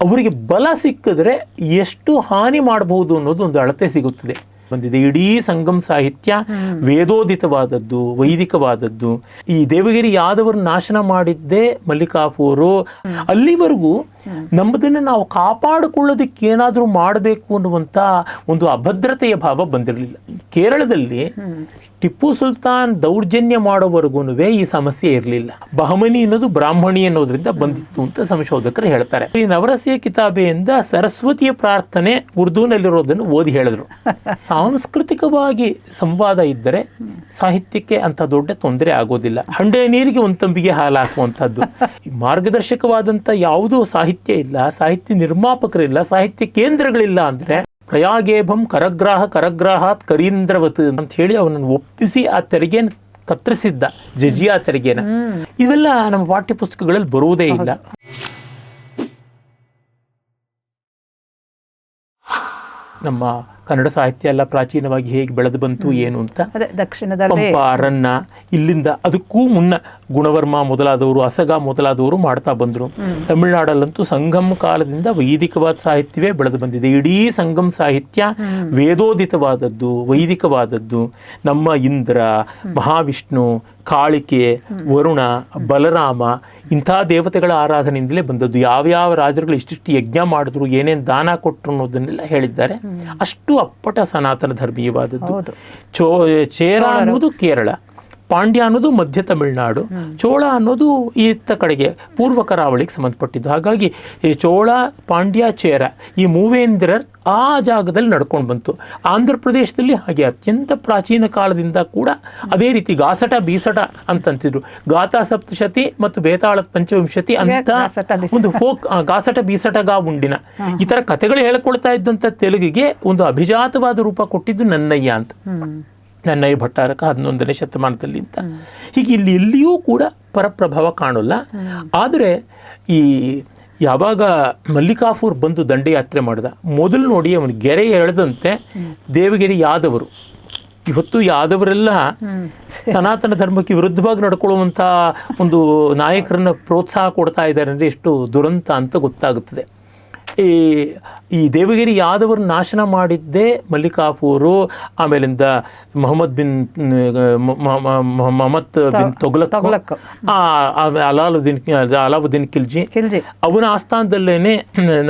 ಅವರಿಗೆ ಬಲ ಸಿಕ್ಕಿದ್ರೆ ಎಷ್ಟು ಹಾನಿ ಮಾಡಬಹುದು ಅನ್ನೋದು ಒಂದು ಅಳತೆ ಸಿಗುತ್ತದೆ ಬಂದಿದೆ. ಇಡೀ ಸಂಗಮ್ ಸಾಹಿತ್ಯ ವೇದೋದಿತವಾದದ್ದು, ವೈದಿಕವಾದದ್ದು. ಈ ದೇವಗಿರಿ ಯಾದವರು ನಾಶನ ಮಾಡಿದ್ದೇ ಮಲ್ಲಿಕಾಫೂರು. ಅಲ್ಲಿವರೆಗೂ ನಮ್ಮದನ್ನು ನಾವು ಕಾಪಾಡಿಕೊಳ್ಳೋದಕ್ಕೆ ಏನಾದರೂ ಮಾಡಬೇಕು ಅನ್ನುವಂಥ ಒಂದು ಅಭದ್ರತೆಯ ಭಾವ ಬಂದಿರಲಿಲ್ಲ. ಕೇರಳದಲ್ಲಿ ಟಿಪ್ಪು ಸುಲ್ತಾನ್ ದೌರ್ಜನ್ಯ ಮಾಡೋವರೆಗೂ ಈ ಸಮಸ್ಯೆ ಇರಲಿಲ್ಲ. ಬಹಮನಿ ಅನ್ನೋದು ಬ್ರಾಹ್ಮಣಿ ಅನ್ನೋದ್ರಿಂದ ಬಂದಿತ್ತು ಅಂತ ಸಂಶೋಧಕರು ಹೇಳ್ತಾರೆ. ಈ ನವರಸಿಯ ಕಿತಾಬೆಯಿಂದ ಸರಸ್ವತಿಯ ಪ್ರಾರ್ಥನೆ ಉರ್ದೂನಲ್ಲಿರೋದನ್ನು ಓದಿ ಹೇಳಿದ್ರು. ಸಾಂಸ್ಕೃತಿಕವಾಗಿ ಸಂವಾದ ಇದ್ದರೆ ಸಾಹಿತ್ಯಕ್ಕೆ ಅಂತ ದೊಡ್ಡ ತೊಂದರೆ ಆಗೋದಿಲ್ಲ. ಹಂಡೆ ನೀರಿಗೆ ಒಂದು ತಂಬಿಗೆ ಹಾಲು ಹಾಕುವಂಥದ್ದು. ಮಾರ್ಗದರ್ಶಕವಾದಂಥ ಯಾವುದೂ ಸಾಹಿತ್ಯ ಇಲ್ಲ, ಸಾಹಿತ್ಯ ನಿರ್ಮಾಪಕರಿಲ್ಲ, ಸಾಹಿತ್ಯ ಕೇಂದ್ರಗಳಿಲ್ಲ ಅಂದರೆ ಪ್ರಯಾಗೇಭಂ ಕರಗ್ರಾಹಾತ್ ಕರೀಂದ್ರವತ್ ಅಂತ ಹೇಳಿ ಅವನನ್ನು ಒಪ್ಪಿಸಿ ಆ ತೆರಿಗೆಯನ್ನು ಕತ್ತರಿಸಿದ್ದ ಜಜಿಯಾ ತೆರಿಗೆನ. ಇವೆಲ್ಲ ನಮ್ಮ ಪಾಠ್ಯ ಪುಸ್ತಕಗಳಲ್ಲಿ ಬರುವುದೇ ಇಲ್ಲ. ನಮ್ಮ ಕನ್ನಡ ಸಾಹಿತ್ಯ ಎಲ್ಲ ಪ್ರಾಚೀನವಾಗಿ ಹೇಗೆ ಬೆಳೆದು ಬಂತು ಏನು ಅಂತ. ಪಂಪ, ರನ್ನ, ಇಲ್ಲಿಂದ ಅದಕ್ಕೂ ಮುನ್ನ ಗುಣವರ್ಮ ಮೊದಲಾದವರು, ಅಸಗ ಮೊದಲಾದವರು ಮಾಡ್ತಾ ಬಂದರು. ತಮಿಳುನಾಡಲ್ಲಂತೂ ಸಂಗಮ್ ಕಾಲದಿಂದ ವೈದಿಕವಾದ ಸಾಹಿತ್ಯವೇ ಬೆಳೆದು ಬಂದಿದೆ. ಇಡೀ ಸಂಗಮ್ ಸಾಹಿತ್ಯ ವೇದೋದಿತವಾದದ್ದು, ವೈದಿಕವಾದದ್ದು. ನಮ್ಮ ಇಂದ್ರ, ಮಹಾವಿಷ್ಣು, ಕಾಳಿಕೆ, ವರುಣ, ಬಲರಾಮ ಇಂಥ ದೇವತೆಗಳ ಆರಾಧನೆಯಿಂದಲೇ ಬಂದದ್ದು. ಯಾವ್ಯಾವ ರಾಜರುಗಳು ಇಷ್ಟಿಷ್ಟು ಯಜ್ಞ ಮಾಡಿದ್ರು, ಏನೇನು ದಾನ ಕೊಟ್ಟರು ಅನ್ನೋದನ್ನೆಲ್ಲ ಹೇಳಿದ್ದಾರೆ. ಅಷ್ಟು ಅಪ್ಪಟ ಸನಾತನ ಧರ್ಮೀಯವಾದದ್ದು. ಚೇರ ಅನ್ನೋದು ಕೇರಳ, ಪಾಂಡ್ಯ ಅನ್ನೋದು ಮಧ್ಯ ತಮಿಳುನಾಡು, ಚೋಳ ಅನ್ನೋದು ಈತ ಕಡೆಗೆ ಪೂರ್ವ ಕರಾವಳಿಗೆ ಸಂಬಂಧಪಟ್ಟಿದ್ದು. ಹಾಗಾಗಿ ಈ ಚೋಳ, ಪಾಂಡ್ಯ, ಚೇರ ಈ ಮೂವೇಂದ್ರರು ಆ ಜಾಗದಲ್ಲಿ ನಡ್ಕೊಂಡು ಬಂತು. ಆಂಧ್ರ ಪ್ರದೇಶದಲ್ಲಿ ಹಾಗೆ ಅತ್ಯಂತ ಪ್ರಾಚೀನ ಕಾಲದಿಂದ ಕೂಡ ಅದೇ ರೀತಿ ಗಾಸಟ ಬೀಸಟ ಅಂತಂತಿದ್ರು. ಗಾಥಾ ಸಪ್ತಶತಿ ಮತ್ತು ಬೇತಾಳ ಪಂಚವಿಂಶತಿ ಅಂತ ಒಂದು ಫೋಕ್, ಗಾಸಟ ಬೀಸಟ ಗಾ ಉಂಡಿನ ಈ ಥರ ಕಥೆಗಳು ಹೇಳ್ಕೊಳ್ತಾ ಇದ್ದಂಥ ತೆಲುಗಿಗೆ ಒಂದು ಅಭಿಜಾತವಾದ ರೂಪ ಕೊಟ್ಟಿದ್ದು ನನ್ನಯ್ಯ ಅಂತ. ನನ್ನಯ್ಯ ಭಟ್ಟಾರಕ 11ನೇ ಶತಮಾನದಲ್ಲಿ ಅಂತ. ಹೀಗೆ ಇಲ್ಲಿ ಎಲ್ಲಿಯೂ ಕೂಡ ಪರಪ್ರಭಾವ ಕಾಣೋಲ್ಲ. ಆದರೆ ಈ ಯಾವಾಗ ಮಲ್ಲಿಕಾಫೂರ್ ಬಂದು ದಂಡಯಾತ್ರೆ ಮಾಡಿದ ಮೊದಲು ನೋಡಿ ಅವನು ಗೆರೆ ಎಳೆದಂತೆ ದೇವಗಿರಿ ಯಾದವರು. ಇವತ್ತು ಯಾದವರೆಲ್ಲ ಸನಾತನ ಧರ್ಮಕ್ಕೆ ವಿರುದ್ಧವಾಗಿ ನಡ್ಕೊಳ್ಳುವಂಥ ಒಂದು ನಾಯಕರನ್ನು ಪ್ರೋತ್ಸಾಹ ಕೊಡ್ತಾ ಇದ್ದಾರೆ ಅಂದರೆ ಎಷ್ಟು ದುರಂತ ಅಂತ ಗೊತ್ತಾಗುತ್ತದೆ. ಈ ದೇವಗಿರಿ ಯಾದವರು ನಾಶನ ಮಾಡಿದ್ದೇ ಮಲ್ಲಿಕಾಫೂರು, ಆಮೇಲಿಂದ ಮೊಹಮ್ಮದ್ ಬಿನ್ ತೊಗ್ಲಕ್, ಅಲಾವುದ್ದೀನ್ ಖಿಲ್ಜಿ ಅವನ ಆಸ್ಥಾನದಲ್ಲೇನೆ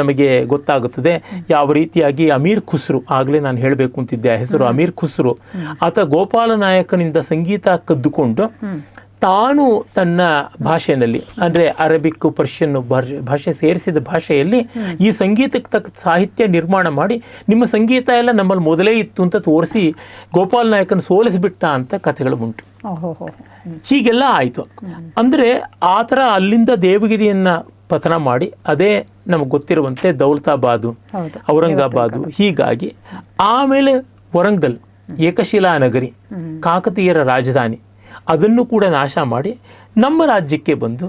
ನಮಗೆ ಗೊತ್ತಾಗುತ್ತದೆ ಯಾವ ರೀತಿಯಾಗಿ ಅಮೀರ್ ಖುಸ್ರು, ಆಗಲೇ ನಾನು ಹೇಳಬೇಕು ಅಂತಿದ್ದೆ ಆ ಹೆಸರು, ಅಮೀರ್ ಖುಸ್ರು. ಆತ ಗೋಪಾಲ ನಾಯಕನಿಂದ ಸಂಗೀತ ಕದ್ದುಕೊಂಡು ತಾನು ತನ್ನ ಭಾಷೆಯಲ್ಲಿ ಅಂದರೆ ಅರಬಿಕ್, ಪರ್ಷಿಯನ್ ಭಾಷೆ ಸೇರಿಸಿದ ಭಾಷೆಯಲ್ಲಿ ಈ ಸಂಗೀತಕ್ಕೆ ತಕ್ಕ ಸಾಹಿತ್ಯ ನಿರ್ಮಾಣ ಮಾಡಿ ನಿಮ್ಮ ಸಂಗೀತ ಎಲ್ಲ ನಮ್ಮಲ್ಲಿ ಮೊದಲೇ ಇತ್ತು ಅಂತ ತೋರಿಸಿ ಗೋಪಾಲ ನಾಯಕನ ಸೋಲಿಸಿಬಿಟ್ಟ ಅಂತ ಕಥೆಗಳು ಉಂಟು. ಹೀಗೆಲ್ಲ ಆಯಿತು. ಅಂದರೆ ಆ ಥರ ಅಲ್ಲಿಂದ ದೇವಗಿರಿಯನ್ನು ಪತನ ಮಾಡಿ ಅದೇ ನಮಗೆ ಗೊತ್ತಿರುವಂತೆ ದೌಲತಾಬಾದು, ಔರಂಗಾಬಾದು, ಹೀಗಾಗಿ ಆಮೇಲೆ ವರಂಗಲ್ ಏಕಶಿಲಾ ನಗರಿ, ಕಾಕತೀಯರ ರಾಜಧಾನಿ, ಅದನ್ನು ಕೂಡ ನಾಶ ಮಾಡಿ ನಮ್ಮ ರಾಜ್ಯಕ್ಕೆ ಬಂದು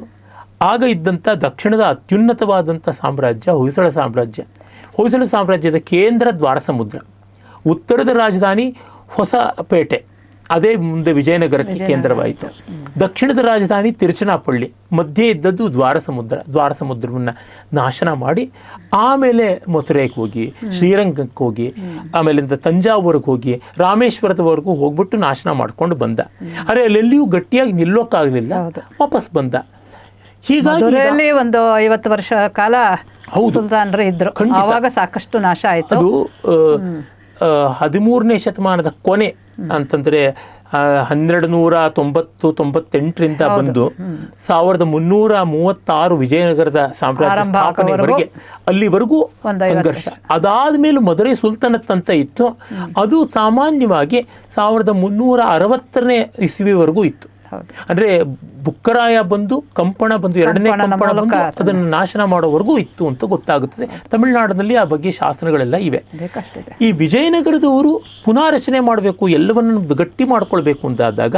ಆಗ ಇದ್ದಂಥ ದಕ್ಷಿಣದ ಅತ್ಯುನ್ನತವಾದಂಥ ಸಾಮ್ರಾಜ್ಯ ಹೊಯ್ಸಳ ಸಾಮ್ರಾಜ್ಯ. ಹೊಯ್ಸಳ ಸಾಮ್ರಾಜ್ಯದ ಕೇಂದ್ರ ದ್ವಾರಸಮುದ್ರ, ಉತ್ತರದ ರಾಜಧಾನಿ ಹೊಸಪೇಟೆ, ಅದೇ ಮುಂದೆ ವಿಜಯನಗರಕ್ಕೆ ಕೇಂದ್ರವಾಯಿತು. ದಕ್ಷಿಣದ ರಾಜಧಾನಿ ತಿರುಚನಾಪಳ್ಳಿ, ಮಧ್ಯೆ ಇದ್ದದ್ದು ದ್ವಾರಸಮುದ್ರವನ್ನು ನಾಶನ ಮಾಡಿ ಆಮೇಲೆ ಮಥುರೆಗೆ ಹೋಗಿ, ಶ್ರೀರಂಗಕ್ಕೆ ಹೋಗಿ, ಆಮೇಲಿಂದ ತಂಜಾವೂರಿಗೆ ಹೋಗಿ, ರಾಮೇಶ್ವರದವರೆಗೂ ಹೋಗ್ಬಿಟ್ಟು ನಾಶನ ಮಾಡ್ಕೊಂಡು ಬಂದ. ಅರೆ ಅಲ್ಲೆಲ್ಲಿಯೂ ಗಟ್ಟಿಯಾಗಿ ನಿಲ್ಲೋಕ್ಕಾಗಲಿಲ್ಲ, ವಾಪಸ್ ಬಂದ. ಹೀಗಾಗಿ ಒಂದು 50 ವರ್ಷ ಕಾಲ ಸುಲ್ತಾನರು ಇದ್ರು. ಆವಾಗ ಸಾಕಷ್ಟು ನಾಶ ಆಯಿತು. ಅದು 13ನೇ ಶತಮಾನದ ಕೊನೆ ಅಂತಂದರೆ 1298ರಿಂದ ಬಂದು 1336 ವಿಜಯನಗರದ ಸಾಮ್ರಾಜ್ಯ ಸ್ಥಾಪನೆವರೆಗೆ ಅಲ್ಲಿವರೆಗೂ ಸಂಘರ್ಷ. ಅದಾದ್ಮೇಲೆ ಮದುರೈ ಸುಲ್ತಾನತ್ ಅಂತ ಇತ್ತು. ಅದು ಸಾಮಾನ್ಯವಾಗಿ 1360ನೇ ಇಸ್ವಿವರೆಗೂ ಇತ್ತು. ಅಂದರೆ ಬುಕ್ಕರಾಯ ಬಂದು ಕಂಪಣ ಬಂದು, ಎರಡನೇ ಕಂಪಣ ಬಂದು ಅದನ್ನು ನಾಶನ ಮಾಡೋವರೆಗೂ ಇತ್ತು ಅಂತ ಗೊತ್ತಾಗುತ್ತದೆ. ತಮಿಳುನಾಡಿನಲ್ಲಿ ಆ ಬಗ್ಗೆ ಶಾಸನಗಳೆಲ್ಲ ಇವೆ. ಈ ವಿಜಯನಗರದವರು ಪುನಾರಚನೆ ಮಾಡಬೇಕು, ಎಲ್ಲವನ್ನು ಗಟ್ಟಿ ಮಾಡ್ಕೊಳ್ಬೇಕು ಅಂತಾದಾಗ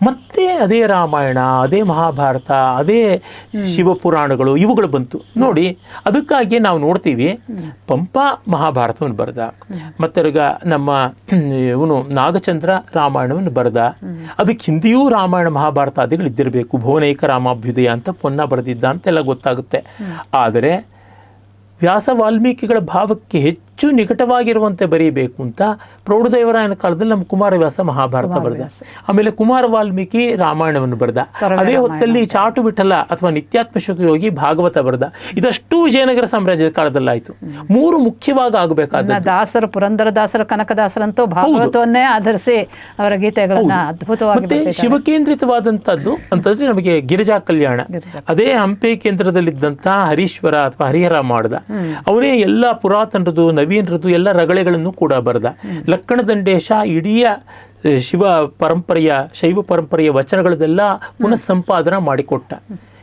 ಮತ್ತೆ ಅದೇ ರಾಮಾಯಣ, ಅದೇ ಮಹಾಭಾರತ, ಅದೇ ಶಿವಪುರಾಣಗಳು ಇವುಗಳು ಬಂತು ನೋಡಿ. ಅದಕ್ಕಾಗಿ ನಾವು ನೋಡ್ತೀವಿ ಪಂಪ ಮಹಾಭಾರತವನ್ನು ಬರೆದ, ಮತ್ತರ್ಗ ನಮ್ಮ ಇವನು ನಾಗಚಂದ್ರ ರಾಮಾಯಣವನ್ನು ಬರೆದ. ಅದಕ್ಕೆ ಹಿಂದಿಯೂ ರಾಮಾಯಣ ಮಹಾಭಾರತಾದಿಗಳು ಇದ್ದಿರಬೇಕು. ಭುವನೈಕ ರಾಮಾಭ್ಯುದಯ ಅಂತ ಪೊನ್ನ ಬರೆದಿದ್ದ ಅಂತೆಲ್ಲ ಗೊತ್ತಾಗುತ್ತೆ. ಆದರೆ ವ್ಯಾಸ ವಾಲ್ಮೀಕಿಗಳ ಭಾವಕ್ಕೆ ಹೆಚ್ಚು ನಿಕಟವಾಗಿರುವಂತೆ ಬರೀಬೇಕು ಅಂತ ಪ್ರೌಢದೇವರಾಯನ ಕಾಲದಲ್ಲಿ ನಮ್ಮ ಕುಮಾರವ್ಯಾಸ ಮಹಾಭಾರತ ಬರೆದ. ಆಮೇಲೆ ಕುಮಾರ ವಾಲ್ಮೀಕಿ ರಾಮಾಯಣವನ್ನು ಬರೆದ. ಅದೇ ಹೊತ್ತಲ್ಲಿ ಚಾಟು ವಿಠಲ ಅಥವಾ ನಿತ್ಯಾತ್ಮಶಯೋಗಿ ಭಾಗವತ ಬರೆದ. ಇದಷ್ಟು ವಿಜಯನಗರ ಸಾಮ್ರಾಜ್ಯದ ಕಾಲದಲ್ಲಾಯಿತು. 3 ಮುಖ್ಯವಾಗಿ ಆಗಬೇಕಾದ ದಾಸರು, ಪುರಂದರದಾಸರು, ಕನಕದಾಸರಂತೂ ಭಾಗವತವನ್ನೇ ಆಧರಿಸಿ ಅವರ ಗೀತೆಗಳನ್ನ ಅದ್ಭುತವಾಗಿ ಮತ್ತೆ ಶಿವಕೇಂದ್ರಿತವಾದಂಥದ್ದು ಅಂತಂದ್ರೆ ನಮಗೆ ಗಿರಿಜಾ ಕಲ್ಯಾಣ. ಅದೇ ಹಂಪಿ ಕೇಂದ್ರದಲ್ಲಿದ್ದಂತಹ ಹರೀಶ್ವರ ಅಥವಾ ಹರಿಹರ ಮಾಡ್ದ. ಅವನೇ ಎಲ್ಲ ಪುರಾತನರದು ನವೀನರದು ಎಲ್ಲ ರಗಳೆಗಳನ್ನು ಕೂಡ ಬರೆದ. ಲಕ್ಕಣದಂಡೇಶ ಇಡೀ ಶಿವ ಪರಂಪರೆಯ ಶೈವ ಪರಂಪರೆಯ ವಚನಗಳದೆಲ್ಲ ಪುನಃ ಸಂಪಾದನ ಮಾಡಿಕೊಟ್ಟ.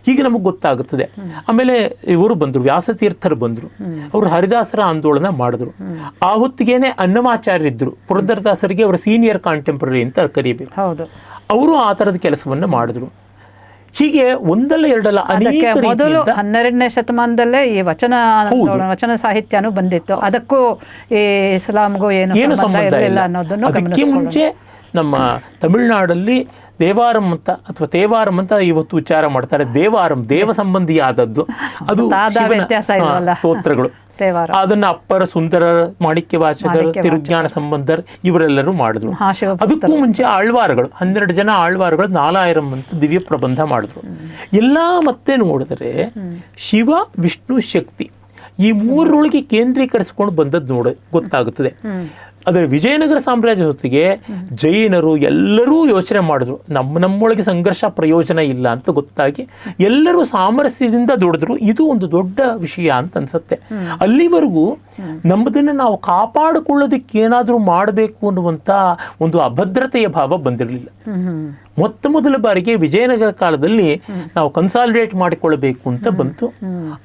ಹೀಗೆ ನಮಗೆ ಗೊತ್ತಾಗುತ್ತದೆ. ಆಮೇಲೆ ಇವರು ಬಂದರು, ವ್ಯಾಸತೀರ್ಥರು ಬಂದರು. ಅವರು ಹರಿದಾಸರ ಆಂದೋಲನ ಮಾಡಿದ್ರು. ಆ ಹೊತ್ತಿಗೇನೆ ಅನ್ನಮಾಚಾರ್ಯರಿದ್ದರು. ಪುರಂದರದಾಸರಿಗೆ ಅವರ ಸೀನಿಯರ್ ಕಾಂಟೆಂಪರರಿ ಅಂತ ಕರೀಬೇಕು. ಅವರು ಆ ಥರದ ಕೆಲಸವನ್ನು ಮಾಡಿದ್ರು. ಹೀಗೆ ಒಂದಲ್ಲ ಎರಡಲ್ಲ ಅನೇಕ ಮೊದಲು 12ನೇ ಶತಮಾನದಲ್ಲೇ ಈ ವಚನ ಸಾಹಿತ್ಯನೂ ಬಂದಿತ್ತು. ಅದಕ್ಕೂ ಈ ಇಸ್ಲಾಂಗೂ ಏನು ಸಂಬಂಧ ಇರಲಿಲ್ಲ ಅನ್ನೋದನ್ನು ಅದಕ್ಕೆ ಮುಂಚೆ ನಮ್ಮ ತಮಿಳುನಾಡಲ್ಲಿ ದೇವಾರಂ ಅಂತ ಅಥವಾ ತೇವಾರಂ ಅಂತ ಇವತ್ತು ಉಚ್ಚಾರ ಮಾಡ್ತಾರೆ. ದೇವಾರಂ ದೇವ ಸಂಬಂಧಿಯಾದದ್ದು, ಅದು ಸ್ತೋತ್ರಗಳು. ಅದನ್ನ ಅಪ್ಪರ ಸುಂದರ, ಮಾಣಿಕ್ಯ ವಾಚಕರು, ತಿರುಜ್ಞಾನ ಸಂಬಂಧರ್ ಇವರೆಲ್ಲರೂ ಮಾಡಿದ್ರು. ಅದಕ್ಕೂ ಮುಂಚೆ ಆಳ್ವಾರಗಳು 12 ಜನ ಆಳ್ವಾರಗಳು 4000 ಅಂತ ದಿವ್ಯ ಪ್ರಬಂಧ ಮಾಡಿದ್ರು. ಎಲ್ಲ ಮತ್ತೆ ನೋಡಿದ್ರೆ ಶಿವ ವಿಷ್ಣು ಶಕ್ತಿ ಈ 3ರೊಳಗೆ ಕೇಂದ್ರೀಕರಿಸಿಕೊಂಡು ಬಂದದ್ದು ಗೊತ್ತಾಗುತ್ತದೆ. ಆದರೆ ವಿಜಯನಗರ ಸಾಮ್ರಾಜ್ಯ ಹೊತ್ತಿಗೆ ಜೈನರು ಎಲ್ಲರೂ ಯೋಚನೆ ಮಾಡಿದ್ರು, ನಮ್ಮೊಳಗೆ ಸಂಘರ್ಷ ಪ್ರಯೋಜನ ಇಲ್ಲ ಅಂತ ಗೊತ್ತಾಗಿ ಎಲ್ಲರೂ ಸಾಮರಸ್ಯದಿಂದ ದುಡಿದ್ರು. ಇದು ಒಂದು ದೊಡ್ಡ ವಿಷಯ ಅಂತ ಅನ್ಸುತ್ತೆ. ಅಲ್ಲಿವರೆಗೂ ನಮ್ಮದನ್ನು ನಾವು ಕಾಪಾಡಿಕೊಳ್ಳೋದಕ್ಕೆ ಏನಾದರೂ ಮಾಡಬೇಕು ಅನ್ನುವಂಥ ಒಂದು ಅಭದ್ರತೆಯ ಭಾವ ಬಂದಿರಲಿಲ್ಲ. ಮೊದಲ ಬಾರಿಗೆ ವಿಜಯನಗರ ಕಾಲದಲ್ಲಿ ನಾವು ಕನ್ಸಾಲಿಡೇಟ್ ಮಾಡಿಕೊಳ್ಳಬೇಕು ಅಂತ ಬಂತು.